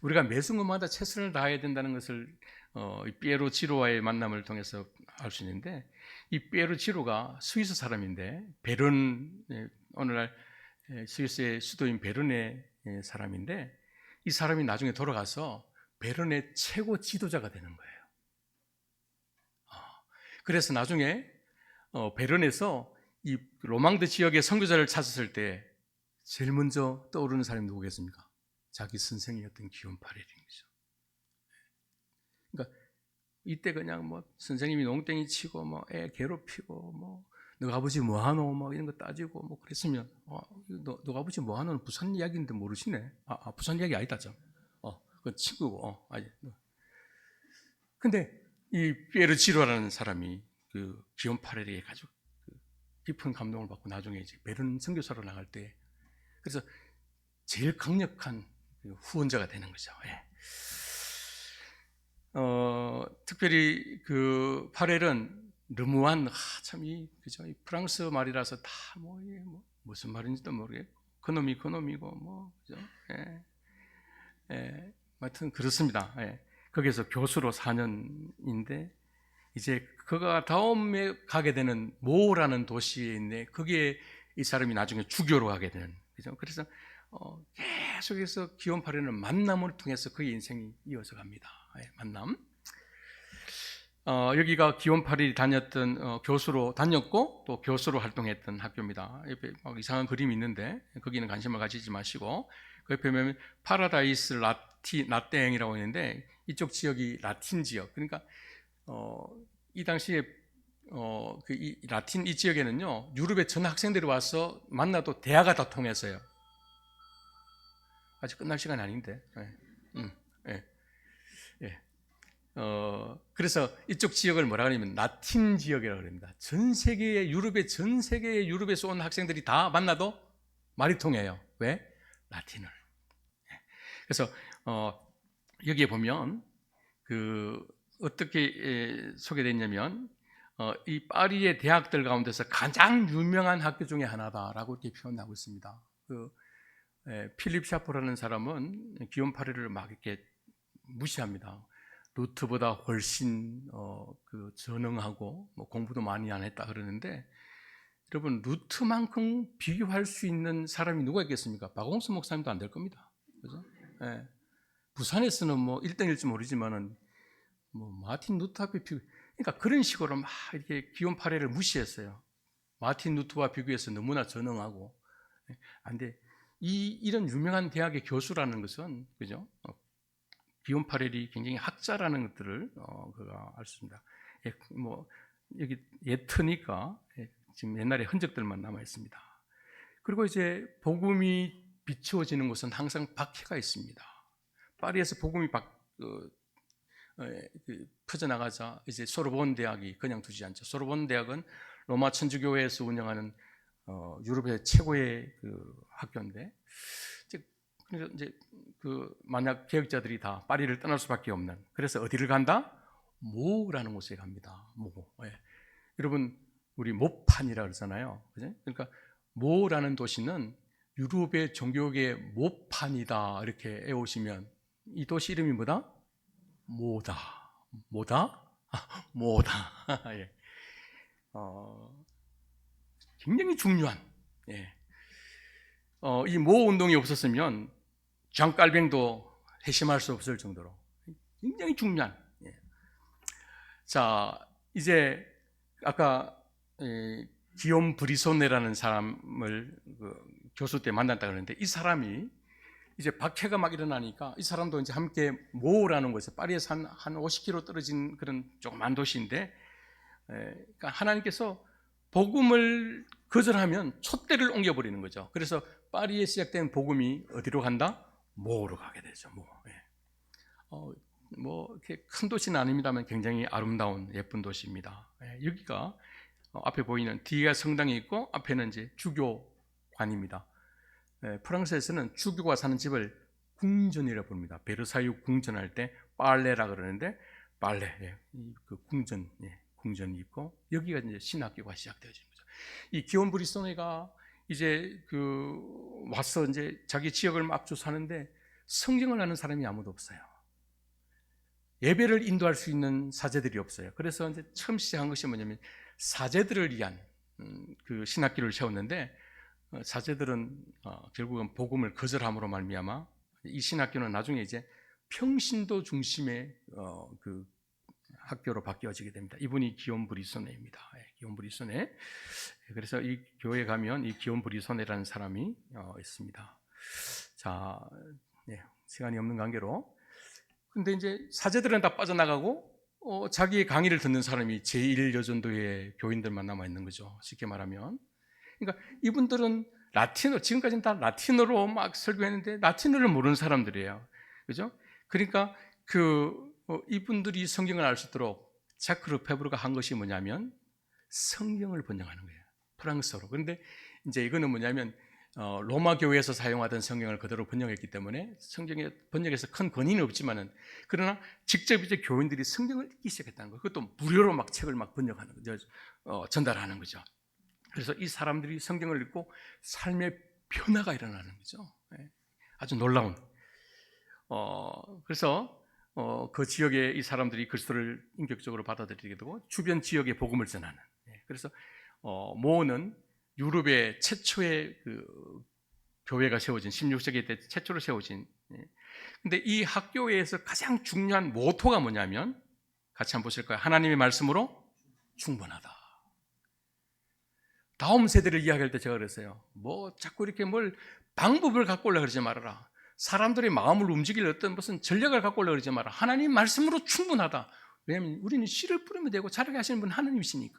우리가 매 순간마다 최선을 다해야 된다는 것을 피에르 지로와의 만남을 통해서 알 수 있는데, 이 피에르 지로가 스위스 사람인데 베른, 오늘날 스위스의 수도인 베른의 사람인데 이 사람이 나중에 돌아가서 베른의 최고 지도자가 되는 거예요. 그래서 나중에 베른에서 이 로망드 지역의 선교사를 찾았을 때 제일 먼저 떠오르는 사람이 누구겠습니까? 자기 선생이었던 기욤 파렐인 거죠. 그러니까 이때 그냥 뭐 선생님이 농땡이 치고 뭐 애 괴롭히고 뭐 너 아버지 뭐하노 뭐 이런 거 따지고 뭐 그랬으면 너 아버지 뭐하노는 부산 이야기인데 모르시네. 부산 이야기 아니다 좀. 그 친구고 아니. 근데 이 피에르 지로라는 사람이 그 기욤 파렐에게 아주 깊은 감동을 받고 나중에 이제 베른 선교사로 나갈 때 그래서 제일 강력한 후원자가 되는 거죠. 예. 특별히 그 파렐은 르무안 그죠? 이 프랑스 말이라서 다 무슨 말인지도 모르겠고 그놈이고 뭐 그죠? 하여튼 그렇습니다. 거기서 교수로 4년인데 이제 그가 다음에 가게 되는 모라는 도시에 있는데 거기에 이 사람이 나중에 주교로 가게 되는, 그죠? 그래서 계속해서 기원 8회는 만남을 통해서 그의 인생이 이어져 갑니다. 만남. 여기가 기원 8일이 다녔던 교수로 다녔고 또 교수로 활동했던 학교입니다. 옆에 막 이상한 그림이 있는데 거기는 관심을 가지지 마시고, 그 옆에 보면 파라다이스 라땡이라고 있는데 이쪽 지역이 라틴 지역. 그러니까 이 당시에 이 라틴 이 지역에는요, 유럽의 전 학생들이 와서 만나도 대화가 다 통해서요. 아직 끝날 시간이 아닌데. 그래서 이쪽 지역을 뭐라 그러냐면 라틴 지역이라고 합니다. 유럽의 전 세계의 유럽에서 온 학생들이 다 만나도 말이 통해요. 왜? 라틴을. 그래서 여기에 보면 어떻게 소개됐냐면 이 파리의 대학들 가운데서 가장 유명한 학교 중에 하나다라고 이렇게 표현하고 있습니다. 필립 샤프라는 사람은 기원 8회를 막 이렇게 무시합니다. 루트보다 훨씬 전능하고 공부도 많이 안 했다 그러는데, 여러분 루트만큼 비교할 수 있는 사람이 누가 있겠습니까? 박홍수 목사님도 안 될 겁니다. 그죠? 부산에서는 1등일지 모르지만은 마틴 루트 앞에 그러니까 그런 식으로 막 이렇게 기원 8회를 무시했어요. 마틴 루트와 비교해서 너무나 전능하고. 근데 이런 유명한 대학의 교수라는 것은, 그죠? 기원 8일이 굉장히 학자라는 것들을 그가 알 수 있습니다. 여기 예트니까 지금 옛날의 흔적들만 남아 있습니다. 그리고 이제 복음이 비추어지는 곳은 항상 박해가 있습니다. 파리에서 복음이 퍼져나가자 이제 소르본 대학이 그냥 두지 않죠. 소르본 대학은 로마 천주교회에서 운영하는 유럽의 최고의 학교인데, 그래서 이제 만약 개혁자들이 다 파리를 떠날 수밖에 없는, 그래서 어디를 간다? 모라는 곳에 갑니다. 모. 여러분 우리 모판이라 그러잖아요. 그죠? 그러니까 모라는 도시는 유럽의 종교계의 모판이다 이렇게 애우시면 이 도시 이름이 뭐다? 모다. 모다. 예. 굉장히 중요한. 예. 이 모 운동이 없었으면 장깔뱅도 회심할 수 없을 정도로 굉장히 중요한. 예. 자, 이제 아까 기욤 브리소네라는 사람을 교수 때 만났다 그러는데, 이 사람이 이제 박해가 막 일어나니까 이 사람도 이제 함께 모라는 곳에, 파리에서 한 50km 떨어진 그런 조그만 도시인데, 그러니까 하나님께서 복음을 거절하면 촛대를 옮겨버리는 거죠. 그래서 파리에 시작된 복음이 어디로 간다? 모로 가게 되죠. 이렇게 큰 도시는 아닙니다만 굉장히 아름다운 예쁜 도시입니다. 여기가 앞에 보이는 뒤가 성당이 있고 앞에는 이제 주교관입니다. 프랑스에서는 주교가 사는 집을 궁전이라고 부릅니다. 베르사유 궁전할 때 빨레라 그러는데, 빨레, 그 궁전이 있고, 여기가 이제 신학교가 시작되어지는 거죠. 이 기욤 브리소네가 이제 와서 이제 자기 지역을 막 주사하는데 성경을 아는 사람이 아무도 없어요. 예배를 인도할 수 있는 사제들이 없어요. 그래서 이제 처음 시작한 것이 뭐냐면 사제들을 위한 신학교를 세웠는데, 사제들은 결국은 복음을 거절함으로 말미암아 이 신학교는 나중에 이제 평신도 중심의 학교로 바뀌어지게 됩니다. 이분이 기욤 브리소네입니다. 기욤 브리소네. 그래서 이 교회에 가면 이 기욤 브리소네라는 사람이 있습니다. 자, 시간이 없는 관계로. 근데 이제 사제들은 다 빠져나가고 자기의 강의를 듣는 사람이 제1여전도의 교인들만 남아 있는 거죠. 쉽게 말하면. 그러니까 이분들은 지금까지는 다 라틴어로 막 설교했는데 라틴어를 모르는 사람들이에요. 그죠? 그러니까 이분들이 성경을 알 수 있도록 자크 르페브르가 한 것이 뭐냐면 성경을 번역하는 거예요. 프랑스어로. 그런데 이제 이거는 뭐냐면 로마 교회에서 사용하던 성경을 그대로 번역했기 때문에 성경의 번역에서 큰 권위는 없지만은, 그러나 직접 이제 교인들이 성경을 읽기 시작했다는 거예요. 그것도 무료로 막 책을 막 번역하는 거죠. 전달하는 거죠. 그래서 이 사람들이 성경을 읽고 삶의 변화가 일어나는 거죠. 아주 놀라운. 그래서 그 지역의 이 사람들이 그리스도를 인격적으로 받아들이게 되고 주변 지역에 복음을 전하는. 그래서 모는 유럽의 최초의 교회가 세워진 16세기 때 최초로 세워진. 근데 이 학교에서 가장 중요한 모토가 뭐냐면 같이 한번 보실 거예요. 하나님의 말씀으로 충분하다. 다음 세대를 이야기할 때 제가 그랬어요. 뭐 자꾸 이렇게 뭘 방법을 갖고 올라 그러지 말아라. 사람들의 마음을 움직일 어떤 무슨 전략을 갖고 올라 그러지 마라. 하나님 말씀으로 충분하다. 왜냐하면 우리는 씨를 뿌리면 되고 자라게 하시는 분 하나님이시니까.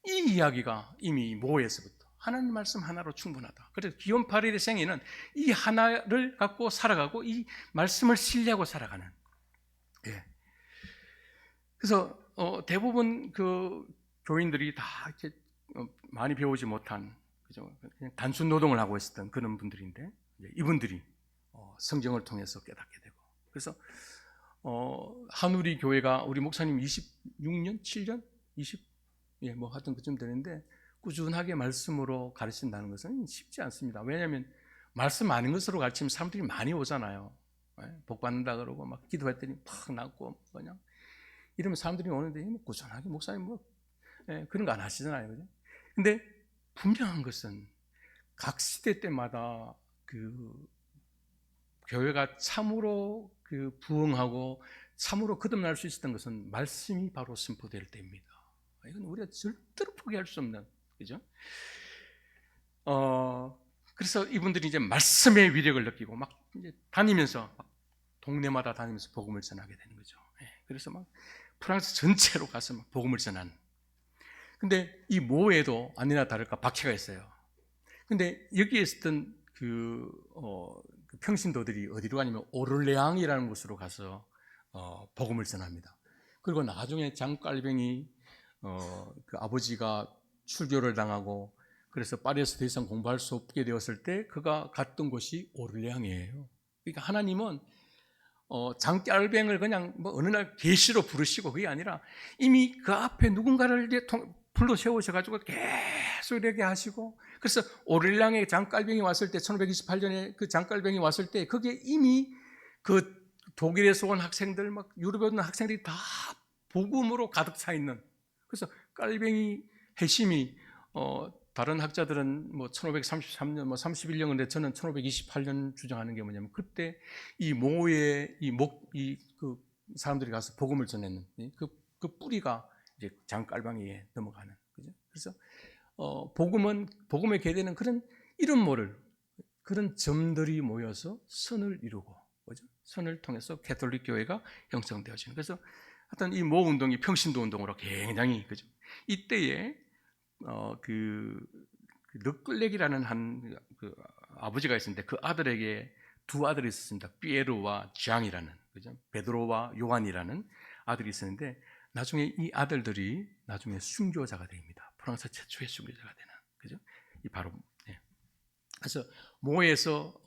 이 이야기가 이미 모에서부터 하나님 말씀 하나로 충분하다. 그래서 기욤 8일의 생애는 이 하나를 갖고 살아가고 이 말씀을 신뢰하고 살아가는. 예. 그래서 대부분 그 교인들이 다 이렇게 많이 배우지 못한, 그죠? 그냥 단순 노동을 하고 있었던 그런 분들인데 이분들이 성경을 통해서 깨닫게 되고, 그래서 한우리 교회가 우리 목사님 26년, 7년, 20, 뭐 하여튼 그쯤 되는데 꾸준하게 말씀으로 가르친다는 것은 쉽지 않습니다. 왜냐하면 말씀 아는 것으로 가르치면 사람들이 많이 오잖아요. 복 받는다 그러고 막 기도했더니 팍 낫고 그냥 이러면 사람들이 오는데 꾸준하게 목사님 뭐 그런 거 안 하시잖아요, 그죠? 근데 분명한 것은 각 시대 때마다 그 교회가 참으로 부흥하고 참으로 거듭날 수 있었던 것은 말씀이 바로 선포될 때입니다. 이건 우리가 절대로 포기할 수 없는, 그죠? 그래서 이분들이 이제 말씀의 위력을 느끼고 막 이제 다니면서 막 동네마다 다니면서 복음을 전하게 되는 거죠. 그래서 막 프랑스 전체로 가서 막 복음을 전하는. 근데 이 모에도 아니나 다를까 박해가 있어요. 근데 여기에 있었던 그 평신도들이 어디로 가냐면 오를레앙이라는 곳으로 가서 복음을 전합니다. 그리고 나중에 장깔뱅이 그 아버지가 출교를 당하고 그래서 파리에서 더 이상 공부할 수 없게 되었을 때 그가 갔던 곳이 오를레앙이에요. 그러니까 하나님은 장깔뱅을 그냥 뭐 어느 날 계시로 부르시고 그게 아니라 이미 그 앞에 누군가를 이제 불러 세우셔가지고 계속 이렇게 하시고, 그래서 오를레앙에 장깔뱅이 왔을 때 1528년에 그 장깔뱅이 왔을 때 그게 이미 그 독일에서 온 학생들 막 유럽에 온 학생들이 다 복음으로 가득 차 있는. 그래서 깔뱅이 핵심이 다른 학자들은 뭐 1533년 뭐 31년인데 저는 1528년 주장하는 게 뭐냐면 그때 이 모의 그 사람들이 가서 복음을 전했는 그 뿌리가 이제 장깔방이에 넘어가는, 그죠? 그래서 복음의 계대는 그런 이런 모를 그런 점들이 모여서 선을 이루고, 그죠? 선을 통해서 가톨릭 교회가 형성되어지는. 그래서 하여튼 이 모 운동이 평신도 운동으로 굉장히, 그죠? 이때에 그 르클렉이라는 한 그 아버지가 있었는데 그 아들에게 두 아들이 있었습니다. 피에르와 장이라는, 그죠? 베드로와 요한이라는 아들이 있었는데 나중에 이 아들들이 나중에 순교자가 됩니다. 프랑스 최초의 순교자가 되는, 그죠? 이 바로. 그래서 모에서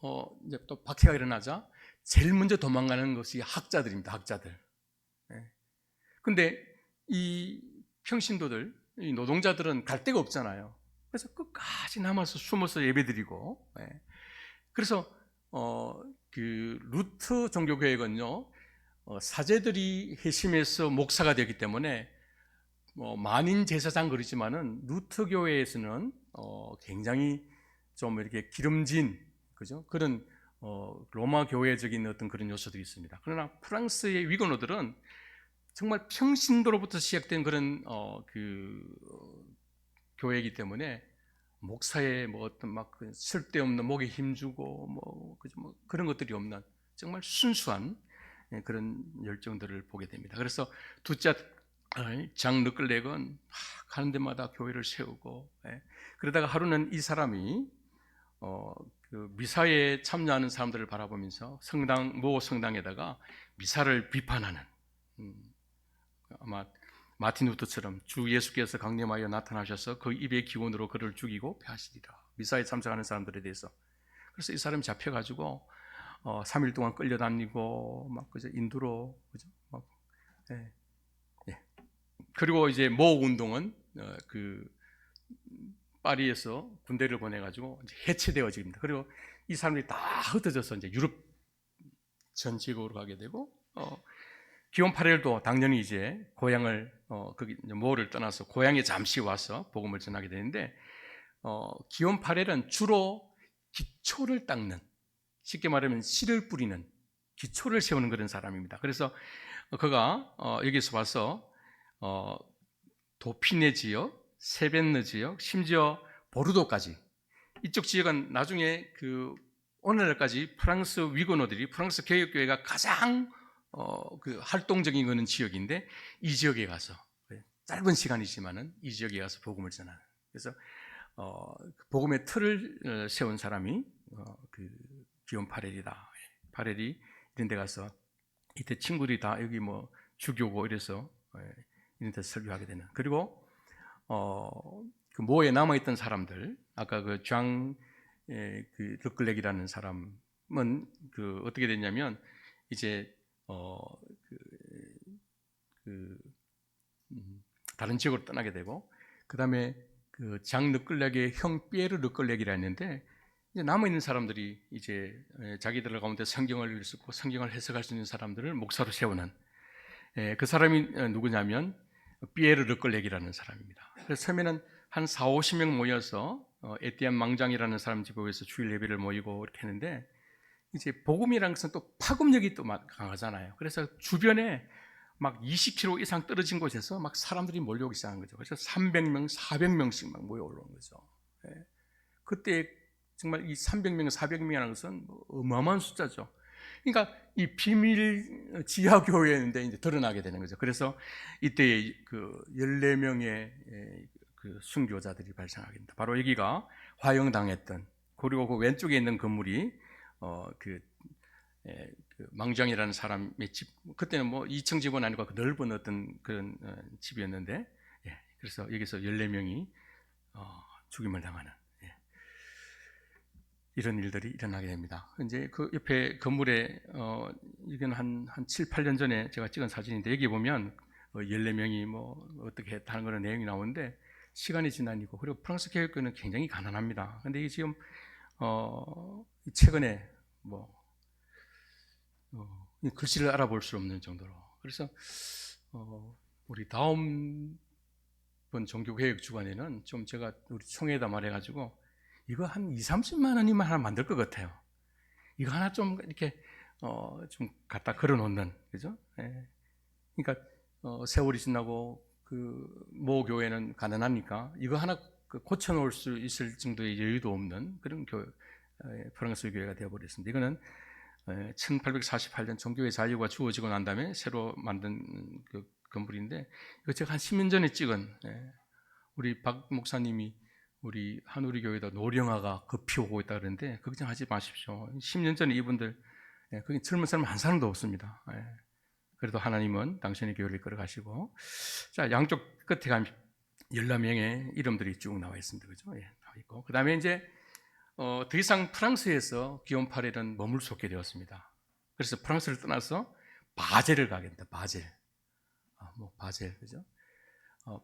이제 또 박해가 일어나자 제일 먼저 도망가는 것이 학자들입니다. 학자들. 근데 이 평신도들, 이 노동자들은 갈 데가 없잖아요. 그래서 끝까지 남아서 숨어서 예배드리고. 그래서 그 루트 종교교회는요, 사제들이 회심해서 목사가 되기 때문에 만인 제사장 그러지만은 루트 교회에서는 굉장히 좀 이렇게 기름진, 그죠? 그런 로마 교회적인 어떤 그런 요소들이 있습니다. 그러나 프랑스의 위건어들은 정말 평신도로부터 시작된 그런 교회이기 때문에 목사의 뭐 어떤 막 쓸데없는 목에 힘주고 뭐 그죠? 뭐 그런 것들이 없는 정말 순수한 그런 열정들을 보게 됩니다. 그래서 두째 장 르클렉은 가는 데마다 교회를 세우고, 그러다가 하루는 이 사람이 그 미사에 참여하는 사람들을 바라보면서 모 성당에다가 미사를 비판하는, 아마 마틴 루터처럼 주 예수께서 강림하여 나타나셔서 그 입의 기운으로 그를 죽이고 패하시리라, 미사에 참석하는 사람들에 대해서. 그래서 이 사람이 잡혀가지고 3일 동안 끌려다니고 막 그죠, 인두로, 그죠, 막 그리고 이제 모 운동은 그 파리에서 군대를 보내가지고 이제 해체되어집니다. 그리고 이 사람들이 다 흩어져서 이제 유럽 전 지역으로 가게 되고, 기욤 8일도 당연히 이제 고향을 거기 모를 떠나서 고향에 잠시 와서 복음을 전하게 되는데, 기욤 파렐은 주로 기초를 닦는, 쉽게 말하면 씨를 뿌리는, 기초를 세우는 그런 사람입니다. 그래서 그가 여기서 봐서 도피네 지역, 세벤느 지역, 심지어 보르도까지, 이쪽 지역은 나중에 오늘날까지 프랑스 위건어들이, 프랑스 개혁교회가 가장 활동적인 거는 지역인데, 이 지역에 가서 짧은 시간이지만은 이 지역에 가서 복음을 전하는, 그래서 복음의 틀을 세운 사람이 기욤 파렐이다. 파렐이 이런 데 가서 이때 친구들이 다 여기 뭐 주교고 이래서 이런 데 설교하게 되는. 그리고 그 모에 남아있던 사람들, 아까 르클렉이라는 사람은 어떻게 됐냐면 이제 다른 지역으로 떠나게 되고, 그 다음에 장 르클렉의 형 피에르 르클렉이라 했는데, 이제 남아있는 사람들이 이제 자기들 가운데 성경을 읽고 성경을 해석할 수 있는 사람들을 목사로 세우는, 그 사람이 누구냐면 피에르 르클렉이라는 사람입니다. 그래서 처음에는 한 4, 50명 모여서 에티안 망장이라는 사람 집에 서 주일 예배를 모이고 이렇게 했는데, 이제 복음이라는 것은 또 파급력이 또 강하잖아요. 그래서 주변에 막 20km 이상 떨어진 곳에서 막 사람들이 몰려오기 시작한 거죠. 그래서 300명, 400명씩 막 모여 올라온 거죠. 그때 정말 이 300명, 400명이라는 것은 어마어마한 숫자죠. 그러니까 이 비밀 지하 교회인데 이제 드러나게 되는 거죠. 그래서 이때 14명의 순교자들이 발생하게 됩니다. 바로 여기가 화형당했던, 그리고 그 왼쪽에 있는 건물이 망장이라는 사람의 집, 그때는 뭐 2층 집은 아니고 넓은 어떤 그런 집이었는데, 그래서 여기서 14명이 죽임을 당하는 이런 일들이 일어나게 됩니다. 이제 그 옆에 건물에 이건 한 7, 8년 전에 제가 찍은 사진인데, 여기 보면 14명이 뭐 어떻게 했다는 그런 내용이 나오는데, 시간이 지나니고, 그리고 프랑스 개혁교회는 굉장히 가난합니다. 근데 이게 지금 최근에 뭐 글씨를 알아볼 수 없는 정도로. 그래서 우리 다음 번 종교개혁 주간에는 좀 제가 우리 총회에다 말해가지고 이거 한 2, 30만 원이면 하나 만들 것 같아요. 이거 하나 좀 이렇게 좀 갖다 걸어놓는, 그죠? 그러니까 세월이 지나고 모 교회는 가난하니까 이거 하나 고쳐놓을 수 있을 정도의 여유도 없는 그런 프랑스 교회가 되어버렸습니다. 이거는 1848년 종교의 자유가 주어지고 난 다음에 새로 만든 그 건물인데, 이거 제가 한 10년 전에 찍은, 우리 박 목사님이 우리 한우리 교회에다 노령화가 급히 오고 있다 그러는데 걱정하지 마십시오. 10년 전에 이분들 거기 젊은 사람 한 사람도 없습니다. 그래도 하나님은 당신의 교회를 이끌어 가시고, 자, 양쪽 끝에 가면 14명의 이름들이 쭉 나와 있습니다. 그죠? 나와 있고, 그 다음에 이제 더 이상 프랑스에서 기욤 파렐은 머물 수 없게 되었습니다. 그래서 프랑스를 떠나서 바젤을 가게 됩니다. 바젤. 바젤, 그죠?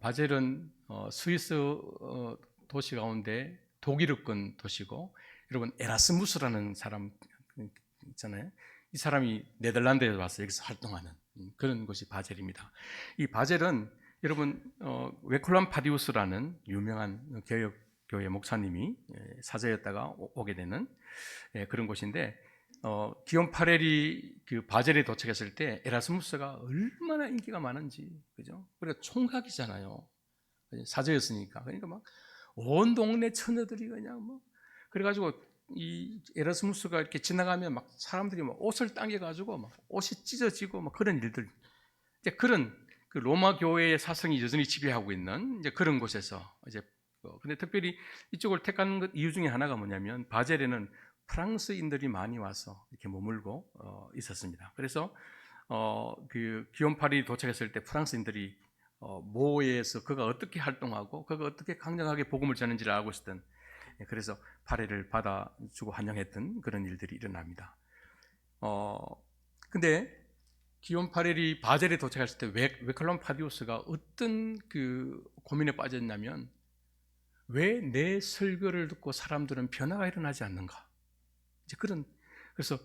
바젤은 스위스 도시 가운데 독일어권 도시고, 여러분 에라스무스라는 사람 있잖아요. 이 사람이 네덜란드에 와서 여기서 활동하는 그런 곳이 바젤입니다. 이 바젤은 여러분 웨콜람 파디우스라는 유명한 개혁교회 목사님이 사제였다가 오게 되는 그런 곳인데, 기욤 파렐이 바젤에 도착했을 때 에라스무스가 얼마나 인기가 많은지, 그죠? 그러니까 총각이잖아요. 사제였으니까. 그러니까 막 온 동네 처녀들이 그냥 그래가지고 이 에라스무스가 이렇게 지나가면 막 사람들이 막 옷을 당겨가지고 막 옷이 찢어지고 막 그런 일들, 이제 그런 로마 교회의 사성이 여전히 지배하고 있는 이제 그런 곳에서 이제 근데 특별히 이쪽을 택한 이유 중에 하나가 뭐냐면, 바젤에는 프랑스인들이 많이 와서 이렇게 머물고 있었습니다. 그래서 기욤 파렐이 도착했을 때 프랑스인들이 모에서 그가 어떻게 활동하고 그가 어떻게 강력하게 복음을 전하는지를 알고 있었던, 그래서 파렐을 받아주고 환영했던 그런 일들이 일어납니다. 근데 기욤 파렐이 바젤에 도착했을 때 웨클럼 파디우스가 어떤 고민에 빠졌냐면, 왜 내 설교를 듣고 사람들은 변화가 일어나지 않는가? 이제 그래서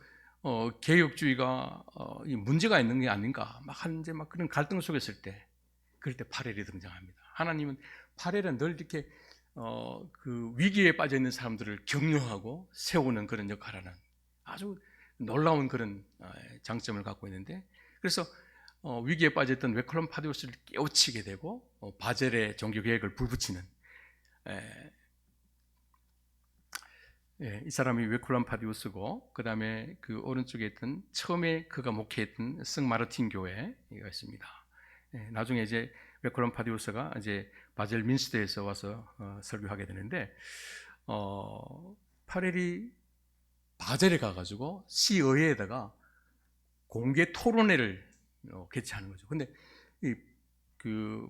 개혁주의가 문제가 있는 게 아닌가? 이제 그런 갈등 속에 있을 때, 그럴 때 파렐이 등장합니다. 하나님은 파렐은 늘 이렇게 그 위기에 빠져 있는 사람들을 격려하고 세우는 그런 역할을 하는 아주 놀라운 그런 장점을 갖고 있는데, 그래서 위기에 빠졌던 웨클럼 파디우스를 깨우치게 되고 바젤의 종교 계획을 불붙이는 이 사람이 웨클럼 파디우스고, 그 다음에 그 오른쪽에 있던 처음에 그가 목회했던 성 마르틴 교회가 있습니다. 나중에 이제 웨클럼 파디우스가 이제 바젤 민스터에서 와서 설교하게 되는데, 파렐이 바젤에 가가지고 시의회에다가 공개 토론회를 개최하는 거죠. 근데 그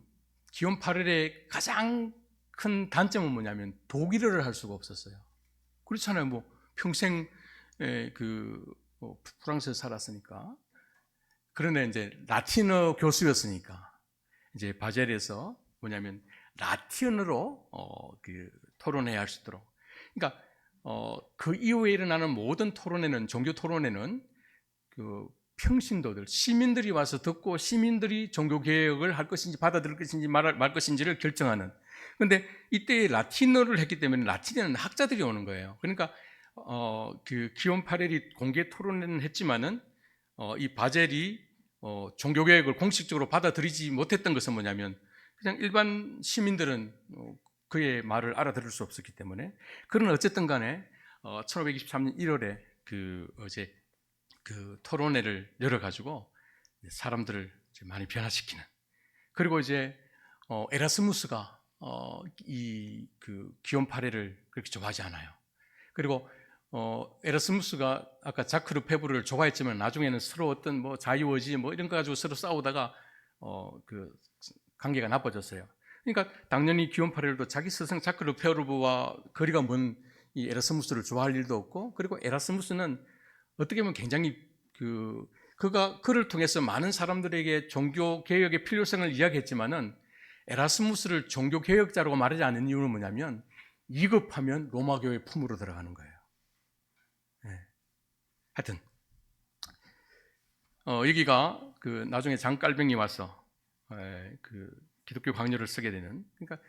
기욤 파렐의 가장 큰 단점은 뭐냐면 독일어를 할 수가 없었어요. 그렇잖아요. 뭐 평생 프랑스에 살았으니까. 그러나 이제 라틴어 교수였으니까 이제 바젤에서 뭐냐면 라틴어로 토론회를 할 수 있도록. 그러니까 그 이후에 일어나는 모든 토론회는, 종교 토론회는 그 평신도들, 시민들이 와서 듣고 시민들이 종교 개혁을 할 것인지 받아들일 것인지 말 것인지를 결정하는. 그런데 이때 라틴어를 했기 때문에 라틴어는 학자들이 오는 거예요. 그러니까 그 기욤 파렐이 공개 토론회는 했지만은 이 바젤이 종교 개혁을 공식적으로 받아들이지 못했던 것은 뭐냐면 그냥 일반 시민들은 그의 말을 알아들을 수 없었기 때문에. 그러나 어쨌든 간에 1523년 1월에 그 토론회를 열어가지고 사람들을 이제 많이 변화시키는. 그리고 이제 에라스무스가 이 기욤 파렐을 그렇게 좋아하지 않아요. 그리고 에라스무스가 아까 자크 르페브르를 좋아했지만 나중에는 서로 어떤 뭐 자유의지 뭐 이런 거 가지고 서로 싸우다가 그 관계가 나빠졌어요. 그러니까 당연히 기욤 파렐도 자기 스승 자크 르페브르와 거리가 먼 이 에라스무스를 좋아할 일도 없고, 그리고 에라스무스는 어떻게 보면 굉장히 그가 그를 통해서 많은 사람들에게 종교 개혁의 필요성을 이야기했지만은 에라스무스를 종교 개혁자라고 말하지 않는 이유는 뭐냐면 위급하면 로마 교회 품으로 들어가는 거예요. 하여튼 여기가 나중에 장깔병이 와서 기독교 강요를 쓰게 되는. 그러니까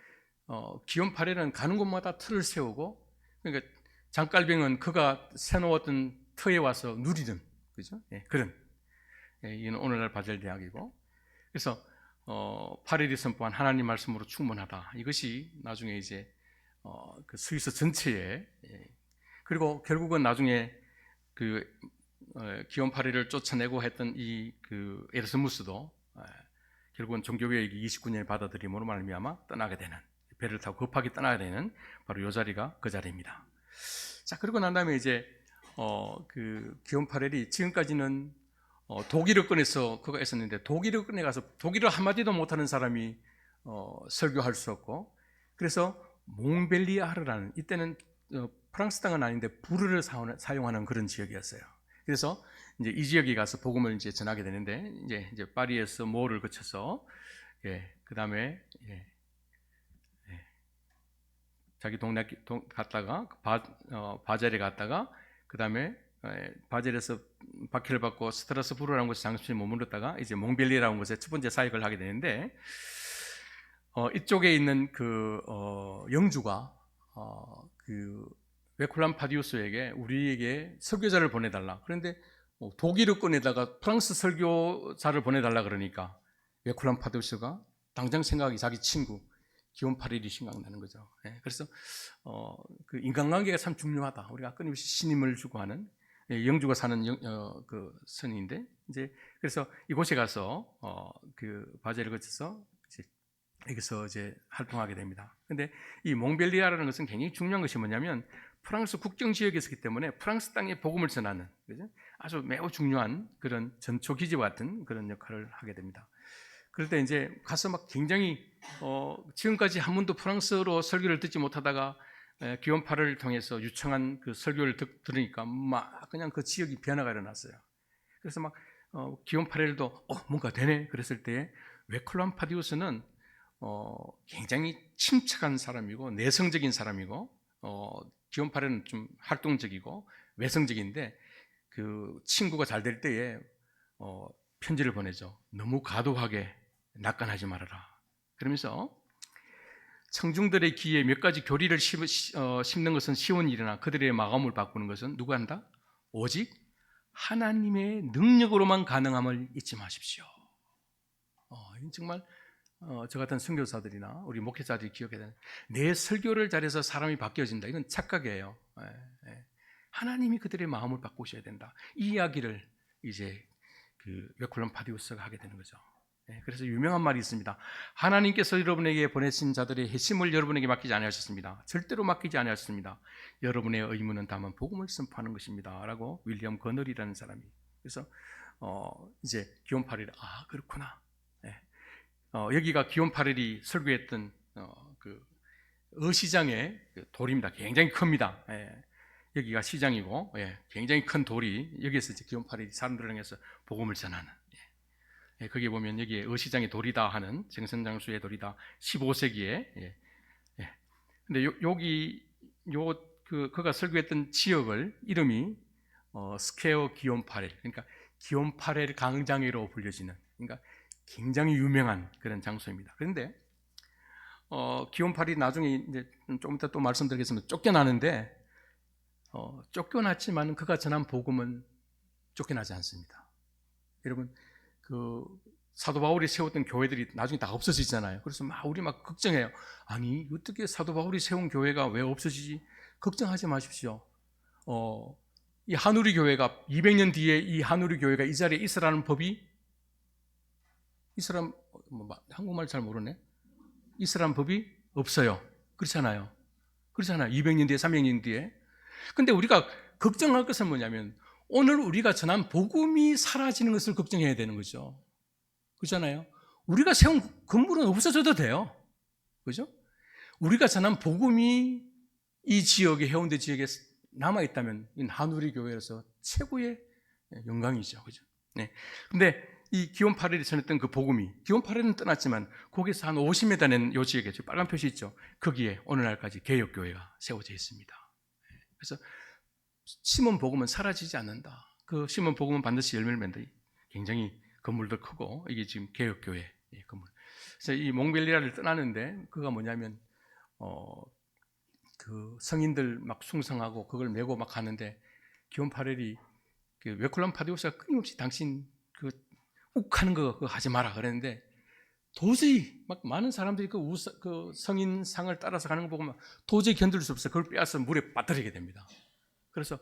기욤 파렐은 가는 곳마다 틀을 세우고, 그러니까 장깔병은 그가 세놓았던 터에 와서 누리는, 그죠? 그런. 이는 오늘날 바젤 대학이고, 그래서 파렐이 선포한 하나님 말씀으로 충분하다. 이것이 나중에 이제 그 스위스 전체에, 그리고 결국은 나중에 기욤 파렐을 쫓아내고 했던 이 에르스무스도 결국은 종교개혁이 29년에 받아들임으로 말미암아 떠나게 되는, 배를 타고 급하게 떠나게 되는 바로 이 자리가 그 자리입니다. 자, 그리고 난 다음에 이제 기욤 파렐이 지금까지는 독일어권에서 그가 있었는데, 독일어권에 가서 독일어 한마디도 못하는 사람이 설교할 수 없고, 그래서 몽벨리아르라는, 이때는 프랑스 땅은 아닌데 부르를 사용하는 그런 지역이었어요. 그래서 이제 이 지역에 가서 복음을 이제 전하게 되는데, 이제 파리에서 모를 거쳐서 그 다음에 자기 동네 갔다가 바젤에 갔다가, 그 다음에 바젤에서 박해를 받고 스트라스부르라는 곳에 잠시 머물렀다가 이제 몽벨리에라는 곳에 첫 번째 사역을 하게 되는데, 이쪽에 있는 영주가 웨클람 파디우스에게 우리에게 설교자를 보내달라. 그런데 독일어권에다가 프랑스 설교자를 보내달라 그러니까 웨클람 파디우스가 당장 생각이 자기 친구 기욤 파렐이 생각나는 거죠. 그래서 그 인간관계가 참 중요하다. 우리가 끊임없이 신임을 주고 하는 영주가 사는 그 선인데, 이제 그래서 이곳에 가서 그 바젤을 거쳐서 여기서 이제 활동하게 됩니다. 근데 이 몽벨리아라는 것은 굉장히 중요한 것이 뭐냐면 프랑스 국경 지역에 있었기 때문에 프랑스 땅에 복음을 전하는, 그죠? 아주 매우 중요한 그런 전초 기지와 같은 그런 역할을 하게 됩니다. 그럴 때 이제 가서 막 굉장히 지금까지 한 번도 프랑스어로 설교를 듣지 못하다가 기욤 파렐을 통해서 유창한 그 설교를 들으니까 막 그냥 그 지역이 변화가 일어났어요. 그래서 막 기욤 파렐도 뭔가 되네 그랬을 때 웨클람 파디우스는 굉장히 침착한 사람이고 내성적인 사람이고, 기욤 파렐은 좀 활동적이고 외성적인데, 그 친구가 잘 될 때에 편지를 보내죠. 너무 과도하게 낙관하지 말아라. 그러면서 청중들의 귀에 몇 가지 교리를 심는 것은 쉬운 일이나 그들의 마음을 바꾸는 것은 누가 한다? 오직 하나님의 능력으로만 가능함을 잊지 마십시오. 이건 정말 저 같은 선교사들이나 우리 목회자들이 기억해야 되는, 내 설교를 잘해서 사람이 바뀌어진다, 이건 착각이에요. 하나님이 그들의 마음을 바꾸셔야 된다. 이 이야기를 이제 그 웨클럼 파디우스가 하게 되는 거죠. 그래서 유명한 말이 있습니다. 하나님께서 여러분에게 보내신 자들의 핵심을 여러분에게 맡기지 아니하셨습니다. 절대로 맡기지 아니하셨습니다. 여러분의 의무는 다만 복음을 선포하는 것입니다. 라고 윌리엄 거널이라는 사람이. 그래서 이제 기온 8일, 그렇구나. 여기가 기온 8일이 설교했던 그 시장의 돌입니다. 굉장히 큽니다. 여기가 시장이고, 굉장히 큰 돌이, 여기에서 이제 기온 8일이 사람들을 향해서 복음을 전하는. 거기에 보면 여기에 시장의 돌이다 하는, 정선장수의 돌이다, 15세기에. 근데 그가 설교했던 지역을 이름이 스퀘어 기온 8일, 그러니까 기온 8일 광장이라고 불려지는, 그러니까 굉장히 유명한 그런 장소입니다. 그런데 기온 8이 나중에 이제 좀 이따 또 말씀드리겠습니다. 쫓겨나는데 쫓겨났지만 그가 전한 복음은 쫓겨나지 않습니다. 여러분, 그 사도 바울이 세웠던 교회들이 나중에 다 없어지잖아요. 그래서 우리 막 걱정해요. 아니, 어떻게 사도 바울이 세운 교회가 왜 없어지지? 걱정하지 마십시오. 이 하누리 교회가 200년 뒤에 이 하누리 교회가 이 자리에 있으라는 법이, 이스라엘, 한국말 잘 모르네. 이스라엘 법이 없어요. 그렇잖아요. 200년 뒤에, 300년 뒤에. 근데 우리가 걱정할 것은 뭐냐면, 오늘 우리가 전한 복음이 사라지는 것을 걱정해야 되는 거죠. 그렇잖아요. 우리가 세운 건물은 없어져도 돼요. 그죠? 우리가 전한 복음이 이 지역에, 해운대 지역에 남아있다면, 이 하누리 교회에서 최고의 영광이죠. 그죠? 네. 근데 이 기온 8일이 전했던 그 복음이, 기온 8일은 떠났지만 거기서 한 50m 낸 요 지역에 빨간 표시 있죠. 거기에 오늘날까지 개혁교회가 세워져 있습니다. 그래서 심은 복음은 사라지지 않는다. 그 심은 복음은 반드시 열매를 맺는다. 굉장히 건물도 크고, 이게 지금 개혁교회 건물. 그래서 이 몽벨리아를 떠나는데 그가 뭐냐면 그 성인들 막 숭상하고 그걸 메고 막 가는데, 기온 8일이 그 웨클럼 파디우스가 끊임없이 당신 그 욱하는 거 그거 하지 마라 그랬는데, 도저히 막 많은 사람들이 그 성인 상을 따라서 가는 거 보고 막 도저히 견딜 수 없어요. 그걸 빼앗아 물에 빠뜨리게 됩니다. 그래서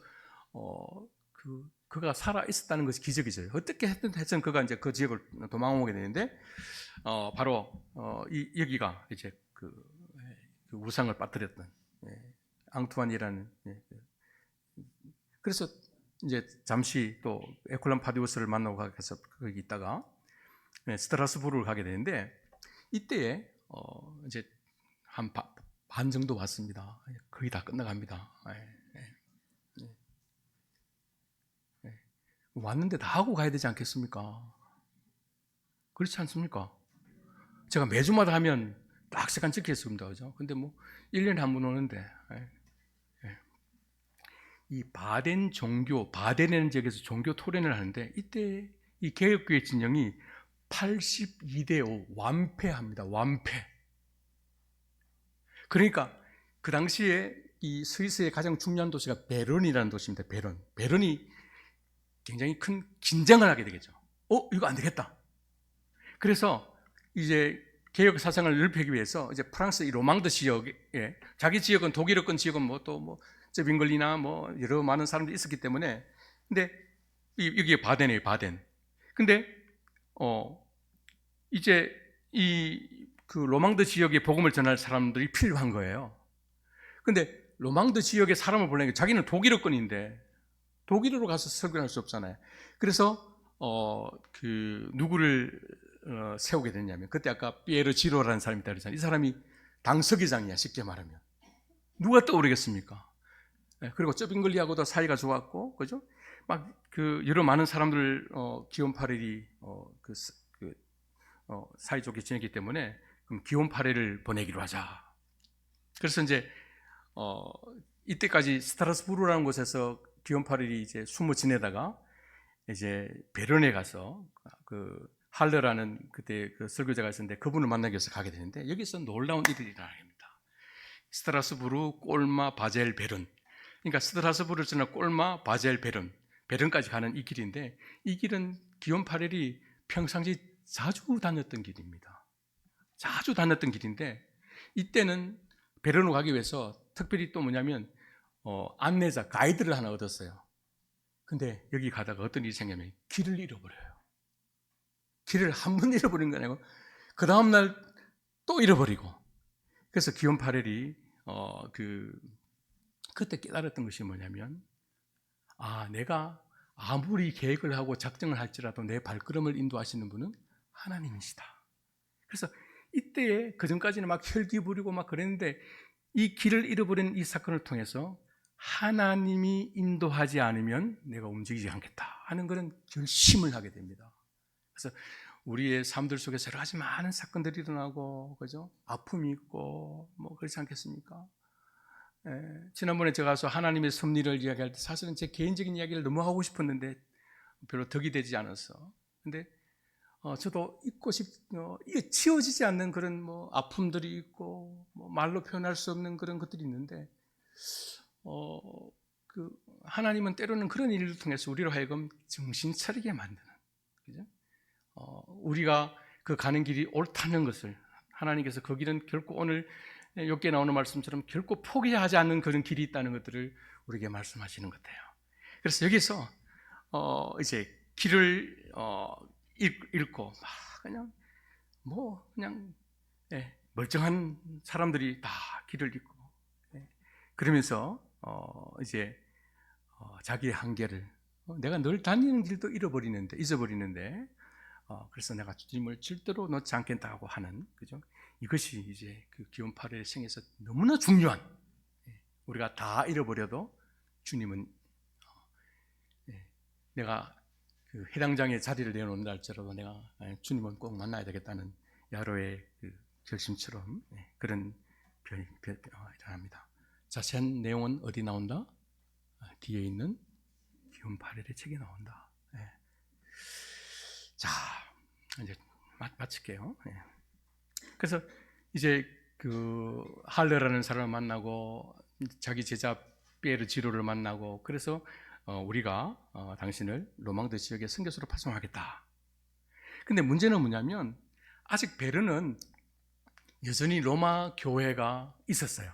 그가 살아 있었다는 것이 기적이죠. 어떻게 했든 그가 이제 그 지역을 도망오게 되는데, 바로 여기가 이제 그 우상을 빠뜨렸던 앙투안이라는. 그래서 이제 잠시 또 에콜람 파디우스를 만나고 가서 거기 있다가 스트라스부르를 가게 되는데, 이때에 이제 한 반 정도 왔습니다. 거의 다 끝나갑니다. 왔는데 다 하고 가야 되지 않겠습니까? 그렇지 않습니까? 제가 매주마다 하면 딱 시간 찍혔습니다. 그죠? 근데 뭐 1년에 한 번 오는데, 이 바덴이라는 지역에서 종교 토론을 하는데, 이때 이 개혁교회 진영이 82대5 완패합니다. 완패. 그러니까 그 당시에 이 스위스의 가장 중요한 도시가 베른이라는 도시입니다. 베른이 굉장히 큰 긴장을 하게 되겠죠. 이거 안 되겠다. 그래서 이제 개혁 사상을 넓히기 위해서 이제 프랑스 이 로망드 지역에, 자기 지역은 독일어권 지역은 빙글리나 여러 많은 사람들이 있었기 때문에. 근데 여기에 바덴이에요, 바덴. 근데 이제 그 로망드 지역에 복음을 전할 사람들이 필요한 거예요. 근데 로망드 지역에 사람을 보내니까 자기는 독일어권인데 독일어로 가서 설교할 수 없잖아요. 그래서 누구를 세우게 됐냐면, 그때 아까 피에르 지로라는 사람이 있다 그랬잖아요. 이 사람이 당서기장이야, 쉽게 말하면. 누가 떠오르겠습니까? 그리고 쩌빙글리하고도 사이가 좋았고, 그죠? 막 여러 많은 사람들 기온 8일이 사이좋게 지냈기 때문에, 그럼 기온 8일을 보내기로 하자. 그래서 이제 이때까지 스트라스부르라는 곳에서 기온 8일이 이제 숨어 지내다가 이제 베른에 가서 할러라는 그때 그 설교자가 있었는데, 그분을 만나기 위해서 가게 되는데, 여기서 놀라운 일이 일어납니다. 스트라스부르, 꼴마, 바젤, 베른. 그러니까 스트라스부르를 지나 꼴마, 바젤, 베른까지 가는 이 길인데, 이 길은 기욤 파렐이 평상시 자주 다녔던 길입니다. 자주 다녔던 길인데, 이때는 베른으로 가기 위해서 특별히 또 뭐냐면 안내자, 가이드를 하나 얻었어요. 근데 여기 가다가 어떤 일이 생기냐면 길을 잃어버려요. 길을 한 번 잃어버린 거 아니고 그 다음날 또 잃어버리고. 그래서 기욤 파렐이 그때 깨달았던 것이 뭐냐면, 내가 아무리 계획을 하고 작정을 할지라도 내 발걸음을 인도하시는 분은 하나님이시다. 그래서 이때에 그전까지는 막 혈기 부리고 막 그랬는데, 이 길을 잃어버린 이 사건을 통해서 하나님이 인도하지 않으면 내가 움직이지 않겠다 하는 그런 결심을 하게 됩니다. 그래서 우리의 삶들 속에서 여러 가지 많은 사건들이 일어나고, 그죠? 아픔이 있고, 뭐 그렇지 않겠습니까? 지난번에 제가 가서 하나님의 섭리를 이야기할 때 사실은 제 개인적인 이야기를 너무 하고 싶었는데 별로 덕이 되지 않았어. 근데 저도 이게 치워지지 않는 그런 뭐 아픔들이 있고, 뭐 말로 표현할 수 없는 그런 것들이 있는데, 하나님은 때로는 그런 일을 통해서 우리로 하여금 정신 차리게 만드는, 그죠? 우리가 그 가는 길이 옳다는 것을, 하나님께서 그 길은 결코 오늘 욥기에 나오는 말씀처럼 결코 포기하지 않는 그런 길이 있다는 것들을 우리에게 말씀하시는 것 같아요. 그래서 여기서 이제 길을 잃고 그냥 멀쩡한 사람들이 다 길을 잃고, 그러면서 이제 자기의 한계를, 내가 늘 다니는 길도 잊어버리는데, 그래서 내가 주님을 절대로 놓지 않겠다고 하는, 그죠? 이것이 이제 그 기욤 파렐의 생에서 너무나 중요한, 우리가 다 잃어버려도 주님은 내가 그 해당장에 자리를 내놓는다 할지라도 내가 주님은 꼭 만나야 되겠다는 야로의 그 결심처럼 그런 표현이 일어납니다. 자세한 내용은 어디 나온다? 뒤에 있는 기욤 파렐의 책에 나온다. 자, 이제 마칠게요. 그래서 이제 그 할레라는 사람을 만나고 자기 제자 피에르 지로를 만나고, 그래서 우리가 당신을 로망드 지역에 선교사로 파송하겠다. 근데 문제는 뭐냐면 아직 베른은 여전히 로마 교회가 있었어요.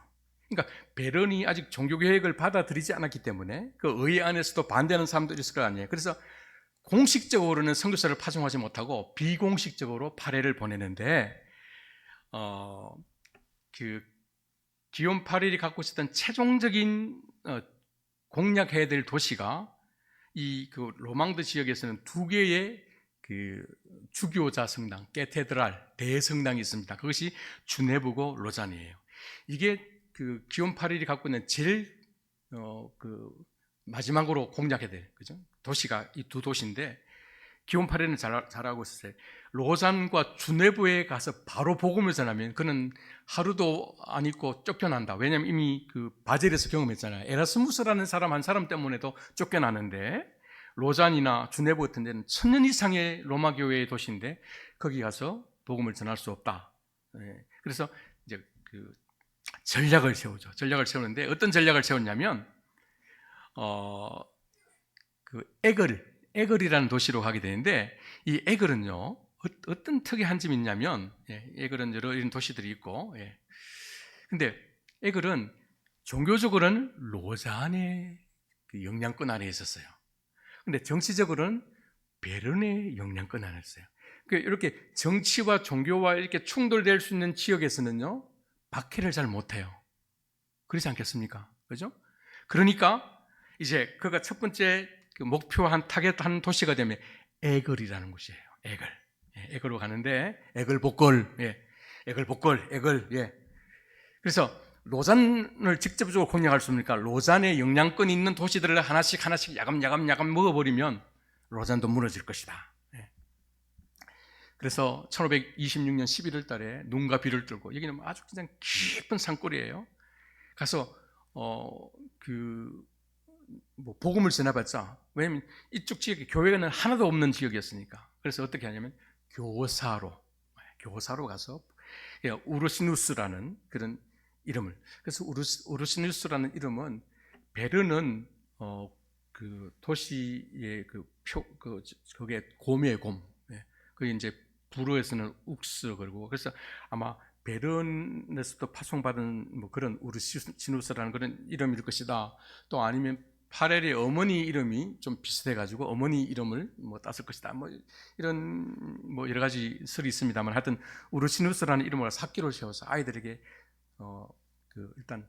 그러니까 베른이 아직 종교 계획을 받아들이지 않았기 때문에 그 의회 안에서도 반대하는 사람들이 있을 거 아니에요. 그래서 공식적으로는 선교사를 파송하지 못하고 비공식적으로 파렐을 보내는데, 그 기욤 파렐이 갖고 있었던 최종적인 공략해야 될 도시가 이 그 로망드 지역에서는 두 개의 그 주교자 성당, 깨테드랄 대성당이 있습니다. 그것이 주네브고 로잔이에요. 이게 그 기욤 파렐이 갖고 있는 제일 그 마지막으로 공략해야 될, 그죠? 도시가 이 두 도시인데, 기욤 파렐은 잘하고 있었어요. 로잔과 주네브에 가서 바로 복음을 전하면 그는 하루도 안 있고 쫓겨난다. 왜냐하면 이미 그 바젤에서 경험했잖아요. 에라스무스라는 사람 한 사람 때문에도 쫓겨나는데, 로잔이나 주네브 같은 데는 1000년 이상의 로마 교회의 도시인데 거기 가서 복음을 전할 수 없다. 그래서 이제 그 전략을 세우죠. 전략을 세우는데 어떤 전략을 세웠냐면, 그 에글이라는 도시로 가게 되는데, 이 에글은요 어떤 특이한 점이 있냐면, 에글은 여러 이런 도시들이 있고, 근데 에글은 종교적으로는 로잔의 그 영향권 안에 있었어요. 근데 정치적으로는 베른의 영향권 안에 있어요. 이렇게 정치와 종교와 이렇게 충돌될 수 있는 지역에서는요 박해를 잘 못해요. 그렇지 않겠습니까? 그죠? 그러니까 이제 그가 첫 번째 그 목표한 타겟한 도시가 되면 에글이라는 곳이에요. 에글로 가는데 에글 복걸. 그래서 로잔을 직접적으로 공략할 수 없으니까 로잔의 영향권이 있는 도시들을 하나씩 야금 먹어버리면 로잔도 무너질 것이다. 그래서 1526년 11월 달에 눈과 비를 뚫고, 여기는 아주 그냥 깊은 산골이에요. 가서 뭐 복음을 전해봤자, 왜냐면 이쪽 지역에 교회는 하나도 없는 지역이었으니까. 그래서 어떻게 하냐면 교사로 가서 우르시누스라는 그런 이름을. 그래서 우르시누스라는 이름은 베르는 그 도시의 그게 곰이에요, 곰. 예. 그게 이제 불어에서는 욱스 그러고, 그래서 아마 베른에서도 파송받은 뭐 그런 우르시누스라는 그런 이름일 것이다. 또 아니면 파렐의 어머니 이름이 좀 비슷해가지고 어머니 이름을 뭐 땄을 것이다. 뭐 이런 뭐 여러 가지 설이 있습니다만, 하여튼 우르시누스라는 이름을 학교를 세워서 아이들에게 일단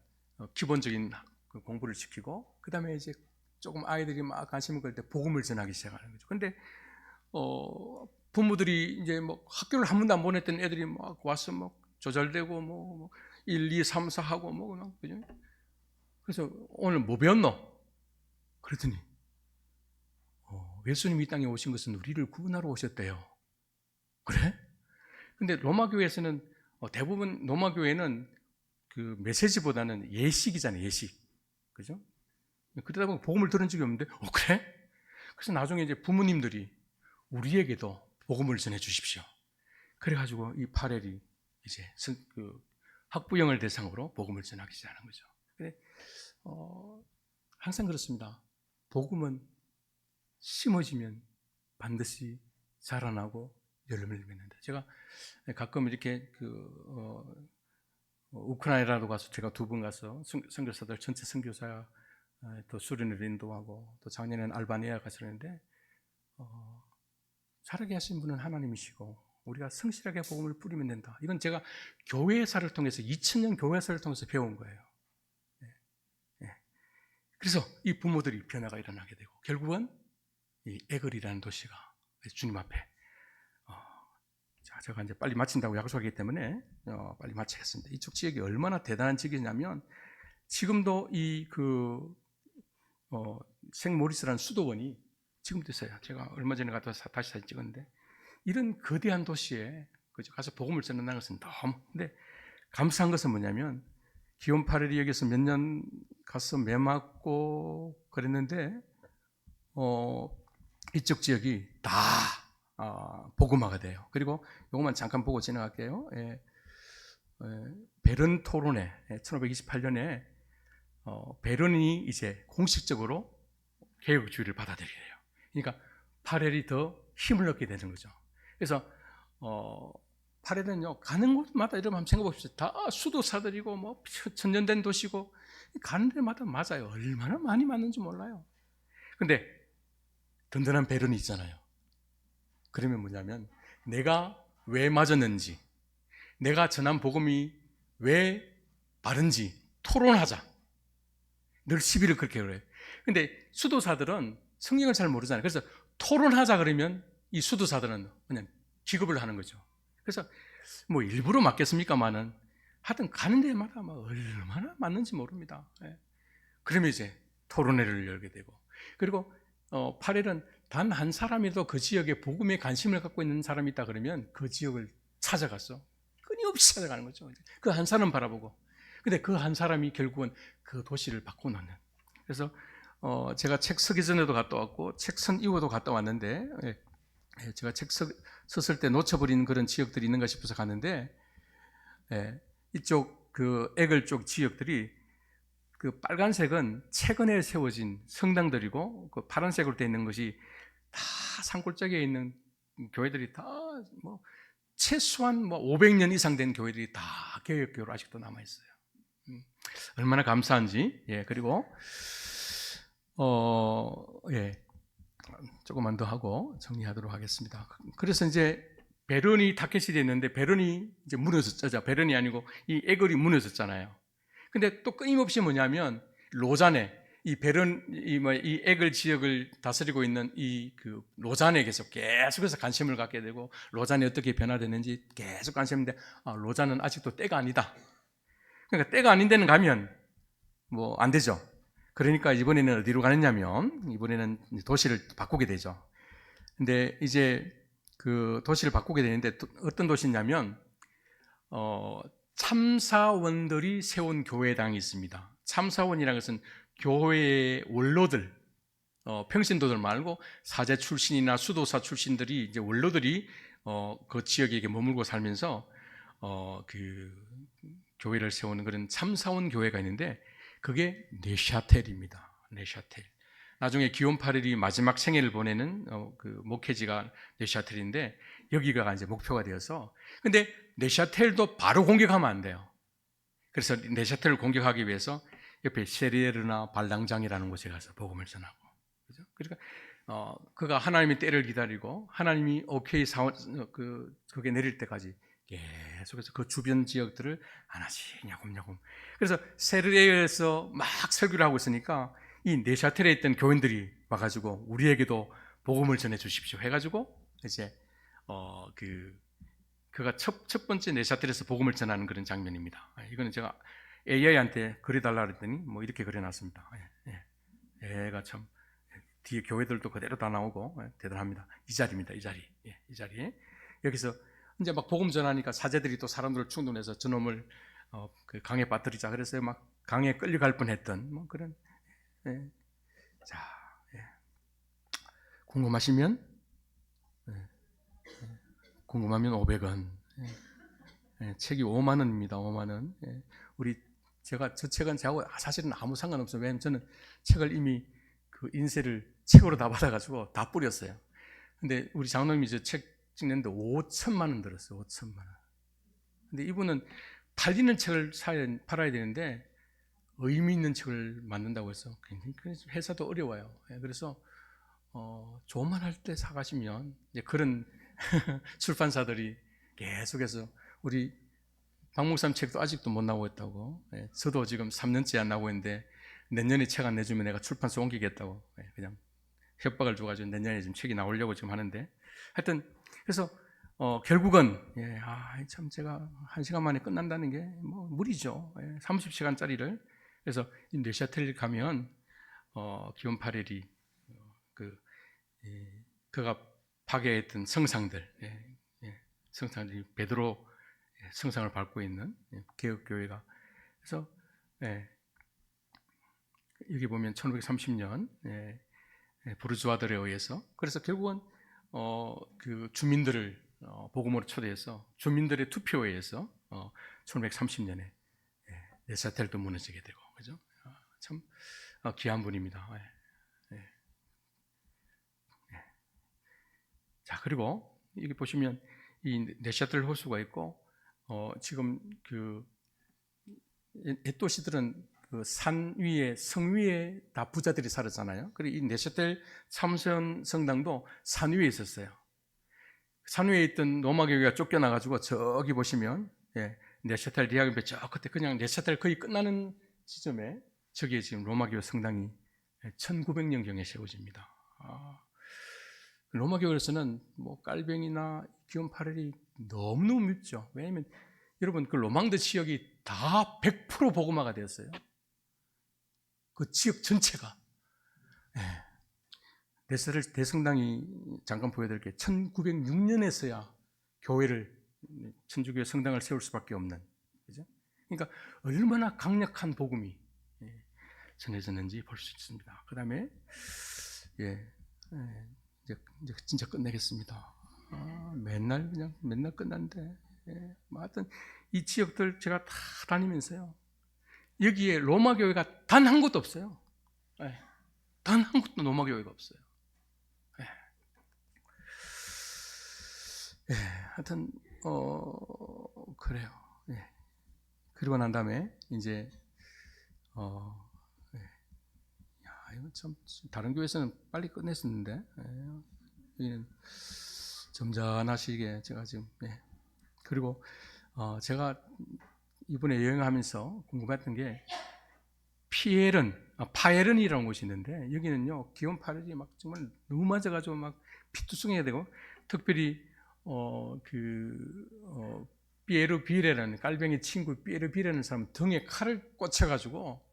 기본적인 그 공부를 시키고, 그 다음에 이제 조금 아이들이 막 관심을 끌 때 복음을 전하기 시작하는 거죠. 근데 부모들이 이제 뭐 학교를 한 번도 안 보냈던 애들이 막 와서 막 조잘되고 뭐 1, 2, 3, 4 하고 뭐 그냥, 그죠? 그래서 오늘 뭐 배웠노? 그랬더니 예수님이 이 땅에 오신 것은 우리를 구원하러 오셨대요. 그래? 근데 로마 교회에서는 대부분 로마 교회는 그 메시지보다는 예식이잖아요, 예식. 그죠? 그러다 보면 복음을 들은 적이 없는데, 그래? 그래서 나중에 이제 부모님들이 우리에게도 복음을 전해 주십시오. 그래가지고 이 파렐이 이제 학부형을 대상으로 복음을 전하기 시작하는 거죠. 근데 항상 그렇습니다. 복음은 심어지면 반드시 자라나고 열매를 맺는다. 제가 가끔 이렇게 우크라이나로 가서 제가 2번 가서 선교사들 전체 선교사 또 수련을 인도하고, 또 작년에는 알바니아 갔었는데 자라게 하신 분은 하나님이시고 우리가 성실하게 복음을 뿌리면 된다. 이건 제가 교회사를 통해서 2000년 교회사를 통해서 배운 거예요. 그래서 이 부모들이 변화가 일어나게 되고, 결국은 이 에글이라는 도시가 주님 앞에 제가 이제 빨리 마친다고 약속하기 때문에 빨리 마치겠습니다. 이쪽 지역이 얼마나 대단한 지역이냐면, 지금도 이 생모리스라는 수도원이 지금도 있어요. 제가 얼마 전에 가서 다시 사진 찍었는데, 이런 거대한 도시에 가서 복음을 전한다는 것은 너무, 근데 감사한 것은 뭐냐면, 기온 8일이 여기서 몇 년 가서 매 맞고 그랬는데 이쪽 지역이 다 복음화가 돼요. 그리고 이것만 잠깐 보고 지나갈게요. 베른 토론회 1528년에 베른이 이제 공식적으로 개혁주의를 받아들여요. 그러니까 파렐이 더 힘을 얻게 되는 거죠. 그래서 파렐은요, 가는 곳마다 이러면 한번 생각해 봅시다. 다 수도사들이고 뭐 천년된 도시고, 가는 데마다 맞아요. 얼마나 많이 맞는지 몰라요. 근데 든든한 베른이 있잖아요. 그러면 뭐냐면, 내가 왜 맞았는지, 내가 전한 복음이 왜 바른지 토론하자. 늘 시비를 그렇게 그래요. 근데 수도사들은 성경을 잘 모르잖아요. 그래서 토론하자 그러면 이 수도사들은 그냥 기겁을 하는 거죠. 그래서 뭐 일부러 맞겠습니까만은 하여튼 가는 데마다 얼마나 맞는지 모릅니다. 그러면 이제 토론회를 열게 되고, 그리고 파렐은 단 한 사람이라도 그 지역에 복음에 관심을 갖고 있는 사람이 있다 그러면 그 지역을 찾아갔어. 끊임없이 찾아가는 거죠. 그 한 사람 바라보고. 근데 그 한 사람이 결국은 그 도시를 바꿔놓는. 그래서 제가 책 쓰기 전에도 갔다 왔고 책 쓴 이후에도 갔다 왔는데, 제가 책 썼을 때 놓쳐버린 그런 지역들이 있는가 싶어서 갔는데, 이쪽 그 에글 쪽 지역들이 그 빨간색은 최근에 세워진 성당들이고, 그 파란색으로 되어 있는 것이 다 산골짜기에 있는 교회들이 다 뭐 최소한 뭐 500년 이상 된 교회들이 다 개혁교회로 아직도 남아 있어요. 얼마나 감사한지. 그리고 조금만 더 하고 정리하도록 하겠습니다. 그래서 이제 베른이 타켓이 됐는데, 베른이 이제 무너졌죠. 베른이 아니고 이 에글이 무너졌잖아요. 근데 또 끊임없이 뭐냐면, 로잔에 이 베른 이 에글 지역을 다스리고 있는 이 로잔에 계속해서 관심을 갖게 되고, 로잔이 어떻게 변화되는지 계속 관심인데, 로잔은 아직도 때가 아니다. 그러니까 때가 아닌 데는 가면 뭐 안 되죠. 그러니까 이번에는 어디로 가느냐면, 이번에는 도시를 바꾸게 되죠. 근데 이제 그 도시를 바꾸게 되는데, 어떤 도시냐면 참사원들이 세운 교회당이 있습니다. 참사원이라는 것은 교회의 원로들, 평신도들 말고 사제 출신이나 수도사 출신들이, 이제 원로들이 그 지역에 머물고 살면서 그 교회를 세우는 그런 참사원 교회가 있는데 그게 네샤텔입니다. 네샤텔. 나중에 기욤 8일이 마지막 생애를 보내는 그 목회지가 네샤텔인데 여기가 이제 목표가 되어서 근데 네샤텔도 바로 공격하면 안 돼요. 그래서 네샤텔을 공격하기 위해서 옆에 세리에르나 발당장이라는 곳에 가서 복음을 전하고 그죠? 그러니까 그가 하나님의 때를 기다리고 하나님이 오케이 그게 내릴 때까지 계속해서 그 주변 지역들을 하나씩 야곱야곱. 그래서 세르에에서 막 설교를 하고 있으니까 이 네샤텔에 있던 교인들이 와가지고 우리에게도 복음을 전해 주십시오 해가지고 이제 그가 첫 번째 네샤텔에서 복음을 전하는 그런 장면입니다. 이거는 제가 AI한테 그려달라 그랬더니 뭐 이렇게 그려놨습니다. 얘가 참 뒤에 교회들도 그대로 다 나오고 대단합니다. 이 자리입니다. 이 자리. 이 자리에 여기서 이제 막 복음 전하니까 사제들이 또 사람들을 충동해서 저놈을 그 강에 빠뜨리자 그래서 막 강에 끌려갈 뻔했던 뭐 그런. 자, 궁금하시면 500원. 책이 5만 원입니다. 5만 원. 저 책은 저하고 사실은 아무 상관없어요. 왜냐면 저는 책을 이미 그 인쇄를 책으로 다 받아가지고 다 뿌렸어요. 근데 우리 장로님이 저 책 찍는데 5천만 원 들었어요. 5천만 원. 근데 이분은 팔리는 책을 팔아야 되는데 의미 있는 책을 만든다고 해서 회사도 어려워요. 그래서 조만 할 때 사가시면 이제 그런 출판사들이 계속해서 우리 박 목사님 책도 아직도 못 나오고 있다고. 저도 지금 3년째 안 나오고 있는데 내년에 책 안 내주면 내가 출판사 옮기겠다고 그냥 협박을 줘가지고 내년에 지금 책이 나오려고 지금 하는데 하여튼 그래서 결국은 참 제가 1시간 만에 끝난다는 게 뭐 무리죠. 30시간짜리를 그래서 이 네샤텔 가면 기욤 8일이 그가 파괴했던 성상들 성상들이 베드로 성상을 밟고 있는 개혁교회가 그래서 여기 보면 1530년 부르주아들에 의해서 그래서 결국은 그 주민들을 복음으로 초대해서 주민들의 투표에 의해서 1530년에 네샤텔도 무너지게 되고 그죠? 참 귀한 분입니다. 자 그리고 여기 보시면 이 네샤텔 호수가 있고 지금 그 옛 도시들은 그 산 위에 성 위에 다 부자들이 살았잖아요. 그리고 이 네샤텔 참선 성당도 산 위에 있었어요. 산 위에 있던 로마 교회가 쫓겨나가지고 저기 보시면 네샤텔 리아급에 저 끝에 그냥 네샤텔 거의 끝나는 지점에 저기에 지금 로마 교회 성당이 1900년경에 세워집니다. 로마 교회에서는 뭐 깔뱅이나 기욤 8일이 너무너무 밉죠. 왜냐하면 여러분 그 로망드 지역이 다 100% 복음화가 되었어요. 그 지역 전체가. 네샤텔 대성당이 잠깐 보여드릴게요. 1906년에서야 교회를 천주교회 성당을 세울 수밖에 없는. 그죠? 그러니까 얼마나 강력한 복음이 전해졌는지 볼 수 있습니다. 그 다음에 이제 진짜 끝내겠습니다. 맨날 끝났는데 하여튼 이 지역들 제가 다 다니면서요. 여기에 로마 교회가 단 한 곳도 없어요. 단 한 곳도 로마 교회가 없어요. 하여튼 그래요. 그리고 난 다음에 이제 이건 참 다른 교회에서는 빨리 끝냈었는데 여기는 점잖하시게 제가 지금 그리고 제가 이번에 여행하면서 궁금했던 게 파에른이라는 곳이 있는데 여기는요 기욤 8일이 막 정말 너무 맞아가지고 막 피투성해야 되고 특별히 피에르 비레라는 깔뱅이 친구 피에르 비레라는 사람 등에 칼을 꽂혀가지고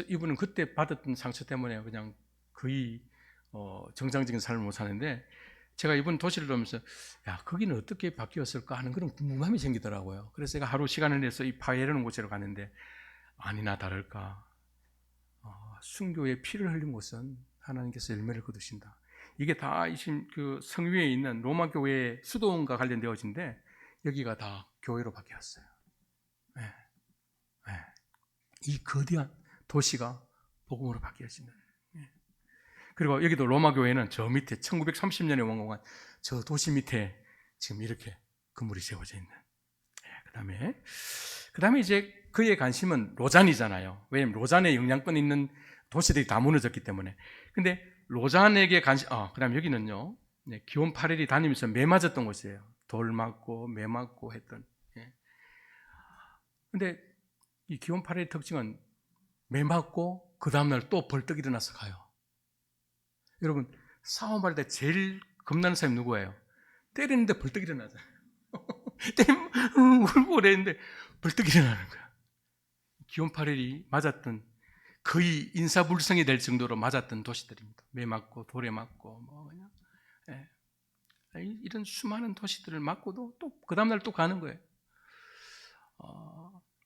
이분은 그때 받았던 상처 때문에 그냥 거의 정상적인 삶을 못 사는데 제가 이번 도시를 오면서 거기는 어떻게 바뀌었을까 하는 그런 궁금함이 생기더라고요. 그래서 제가 하루 시간을 내서 이 파에르는 곳으로 갔는데 아니나 다를까 순교의 피를 흘린 곳은 하나님께서 열매를 거두신다. 이게 다 그 성 위에 있는 로마 교회의 수도원과 관련되어진데 여기가 다 교회로 바뀌었어요. 이 거대한 도시가 복음으로 바뀌어지는. 그리고 여기도 로마 교회는 저 밑에 1930년에 완공한 저 도시 밑에 지금 이렇게 건물이 세워져 있는. 그다음에 이제 그의 관심은 로잔이잖아요. 왜냐면 로잔에 영향권 있는 도시들이 다 무너졌기 때문에. 근데 로잔에게 그다음 여기는요. 기온 8일이 다니면서 매 맞았던 곳이에요. 돌 맞고 매 맞고 했던. 근데 이 기온 8일의 특징은 매 맞고 그 다음날 또 벌떡 일어나서 가요. 여러분 싸움할 때 제일 겁나는 사람이 누구예요? 때리는데 벌떡 일어나잖아요. 때리면 울고 그랬는데 벌떡 일어나는 거야. 기온 8일이 맞았던 거의 인사불성이 될 정도로 맞았던 도시들입니다. 매 맞고 돌에 맞고 뭐 그냥 이런 수많은 도시들을 맞고도 또 그 다음날 또 가는 거예요.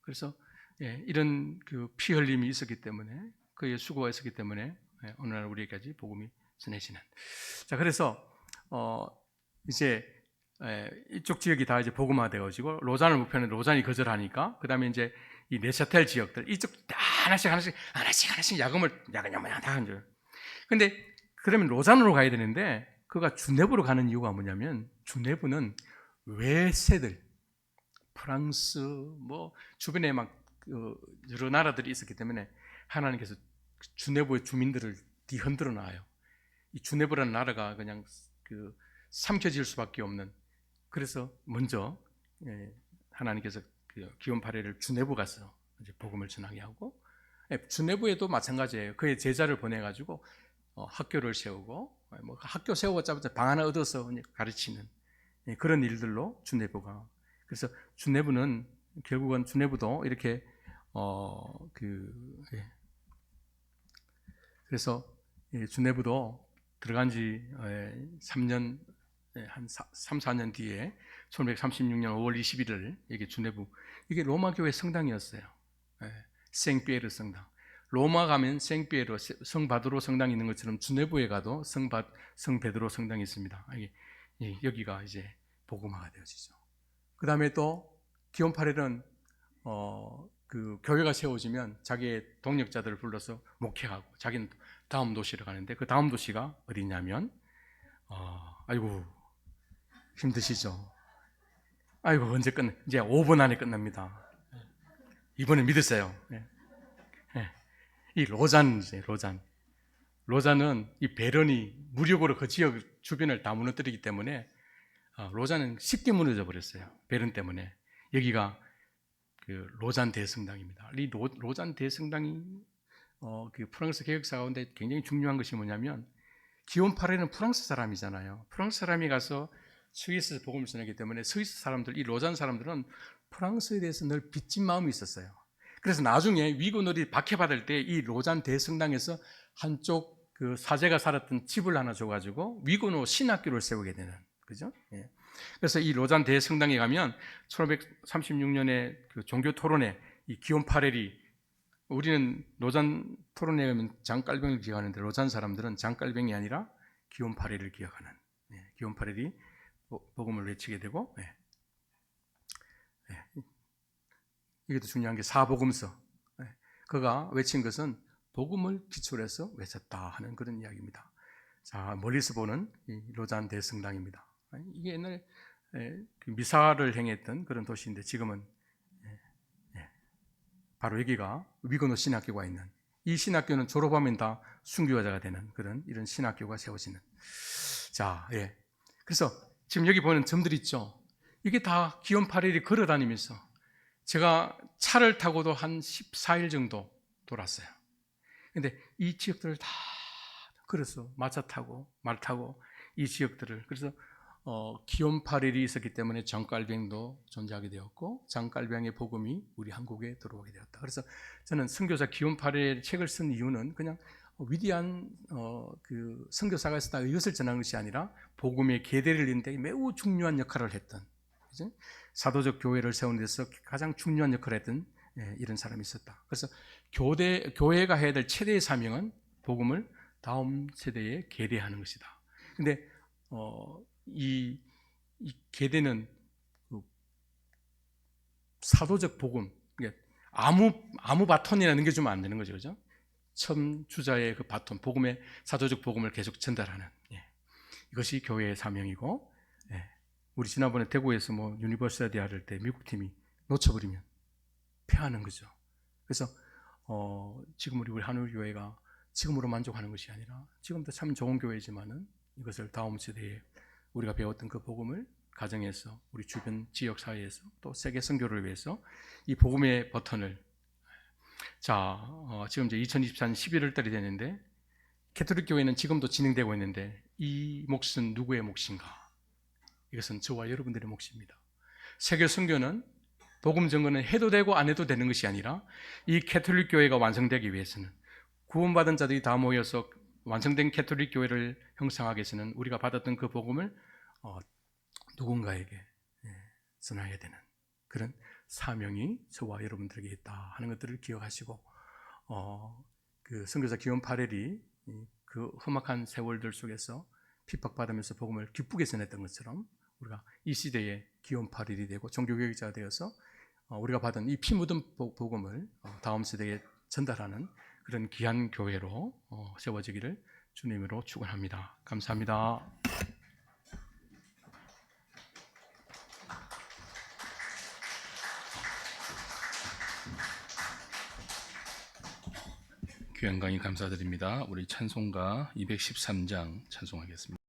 그래서 이런 그 피 흘림이 있었기 때문에 그의 수고가 있었기 때문에 오늘날 우리에게까지 복음이 전해지는. 자, 그래서 이제 이쪽 지역이 다 이제 복음화되어지고 로잔을 목표는 로잔이 거절하니까 그 다음에 이제 이 네샤텔 지역들 이쪽 다 하나씩 야금을 다 한 줄. 근데 그러면 로잔으로 가야 되는데 그가 주네브로 가는 이유가 뭐냐면 주네브는 외세들 프랑스 뭐 주변에 막 여러 나라들이 있었기 때문에 하나님께서 주네브의 주민들을 뒤흔들어 놔요. 이 주네브라는 나라가 그냥 삼켜질 수밖에 없는. 그래서 먼저 하나님께서 기온 8일을 주네브 가서 이제 복음을 전하게 하고, 주네브에도 마찬가지예요. 그의 제자를 보내가지고 학교를 세우고 뭐 학교 세우고자마자 방 하나 얻어서 가르치는 그런 일들로 주네브가. 그래서 주네브는 결국은 주네브도 이렇게 그래서 주네브도 들어간 지 3년 한 3, 4년 뒤에 1136년 5월 21일 이게 주네브, 이게 로마 교회 성당이었어요. 생피에르 성당. 로마 가면 생피에르 성 바드로 성당이 있는 것처럼 주네브에 가도 성 베드로 성당이 있습니다. 여기가 이제 복음화가 되어지죠. 그 다음에 또 기온 8일은 그 교회가 세워지면 자기의 동력자들을 불러서 목회하고 자기는 다음 도시로 가는데 그 다음 도시가 어디냐면 아이고 힘드시죠? 아이고 언제 끝나? 이제 5분 안에 끝납니다. 이번에 믿으세요. 이 로잔이죠. 로잔은 이 베른이 무력으로 그 지역 주변을 다 무너뜨리기 때문에 로잔은 쉽게 무너져 버렸어요. 베른 때문에. 여기가 그 로잔 대성당입니다. 이 로잔 대성당이 그 프랑스 개혁사 가운데 굉장히 중요한 것이 뭐냐면 기온 8일은 프랑스 사람이잖아요. 프랑스 사람이 가서 스위스에서 복음을 전하기 때문에 스위스 사람들, 이 로잔 사람들은 프랑스에 대해서 늘 빚진 마음이 있었어요. 그래서 나중에 위군들이 박해받을 때 이 로잔 대성당에서 한쪽 그 사제가 살았던 집을 하나 줘가지고 위군호 신학교를 세우게 되는, 그죠? 그래서 이 로잔 대성당에 가면 1536년에 그 종교 토론회, 이 기온 8일이, 우리는 로잔 토론회에 가면 장깔병을 기억하는데 로잔 사람들은 장깔병이 아니라 기온 8일을 기억하는, 기온 8일이 복음을 외치게 되고, 이것도 중요한 게 사복음서. 그가 외친 것은 복음을 기초로 해서 외쳤다 하는 그런 이야기입니다. 자, 멀리서 보는 이 로잔 대성당입니다. 이게 옛날에 미사를 행했던 그런 도시인데 지금은 바로 여기가 위건호 신학교가 있는, 이 신학교는 졸업하면 다 순교자가 되는 그런 이런 신학교가 세워지는. 자, 그래서 지금 여기 보는 점들 있죠. 이게 다 기온 8일이 걸어 다니면서 제가 차를 타고도 한 14일 정도 돌았어요. 근데 이 지역들을 다 걸어서 마차 타고 말 타고 이 지역들을, 그래서 기온 8일이 있었기 때문에 장깔병도 존재하게 되었고 장깔병의 복음이 우리 한국에 들어오게 되었다. 그래서 저는 선교사 기온 8일 책을 쓴 이유는 그냥 위대한 그 선교사가 있었다 이것을 전하는 것이 아니라 복음의 계대를 잇는 데 매우 중요한 역할을 했던, 그죠? 사도적 교회를 세우는 데서 가장 중요한 역할을 했던 이런 사람이 있었다. 그래서 교회가 해야 될 최대의 사명은 복음을 다음 세대에 계대하는 것이다. 근데 이 계대는 사도적 복음, 아무 바톤이나 넘겨주면 안 되는 거죠, 그죠? 처음 주자의 그 바톤, 복음의 사도적 복음을 계속 전달하는, 예. 이것이 교회의 사명이고, 예. 우리 지난번에 대구에서 뭐 유니버시아디 할 때 미국 팀이 놓쳐버리면 패하는 거죠. 그래서 지금 우리 한울 교회가 지금으로 만족하는 것이 아니라 지금도 참 좋은 교회지만은 이것을 다음 세대에 우리가 배웠던 그 복음을 가정에서 우리 주변 지역 사회에서 또 세계 선교를 위해서 이 복음의 버튼을 지금 이제 2024년 11월 달이 됐는데 캐톨릭 교회는 지금도 진행되고 있는데 이 몫은 누구의 몫인가? 이것은 저와 여러분들의 몫입니다. 세계 선교는 복음 증거는 해도 되고 안 해도 되는 것이 아니라 이 캐톨릭 교회가 완성되기 위해서는 구원받은 자들이 다 모여서 완성된 캐톨릭 교회를 형성하기 위해서는 우리가 받았던 그 복음을 누군가에게 전해야 되는 그런 사명이 저와 여러분들에게 있다 하는 것들을 기억하시고 그 선교사 기원 파렐이 그 험악한 세월들 속에서 핍박받으면서 복음을 기쁘게 전했던 것처럼 우리가 이 시대의 기원 파렐이 되고 종교교육자가 되어서 우리가 받은 이 피 묻은 복음을 다음 세대에 전달하는 그런 귀한 교회로 세워지기를 주님으로 축원합니다. 감사합니다. 귀한 강의 감사드립니다. 우리 찬송가 213장 찬송하겠습니다.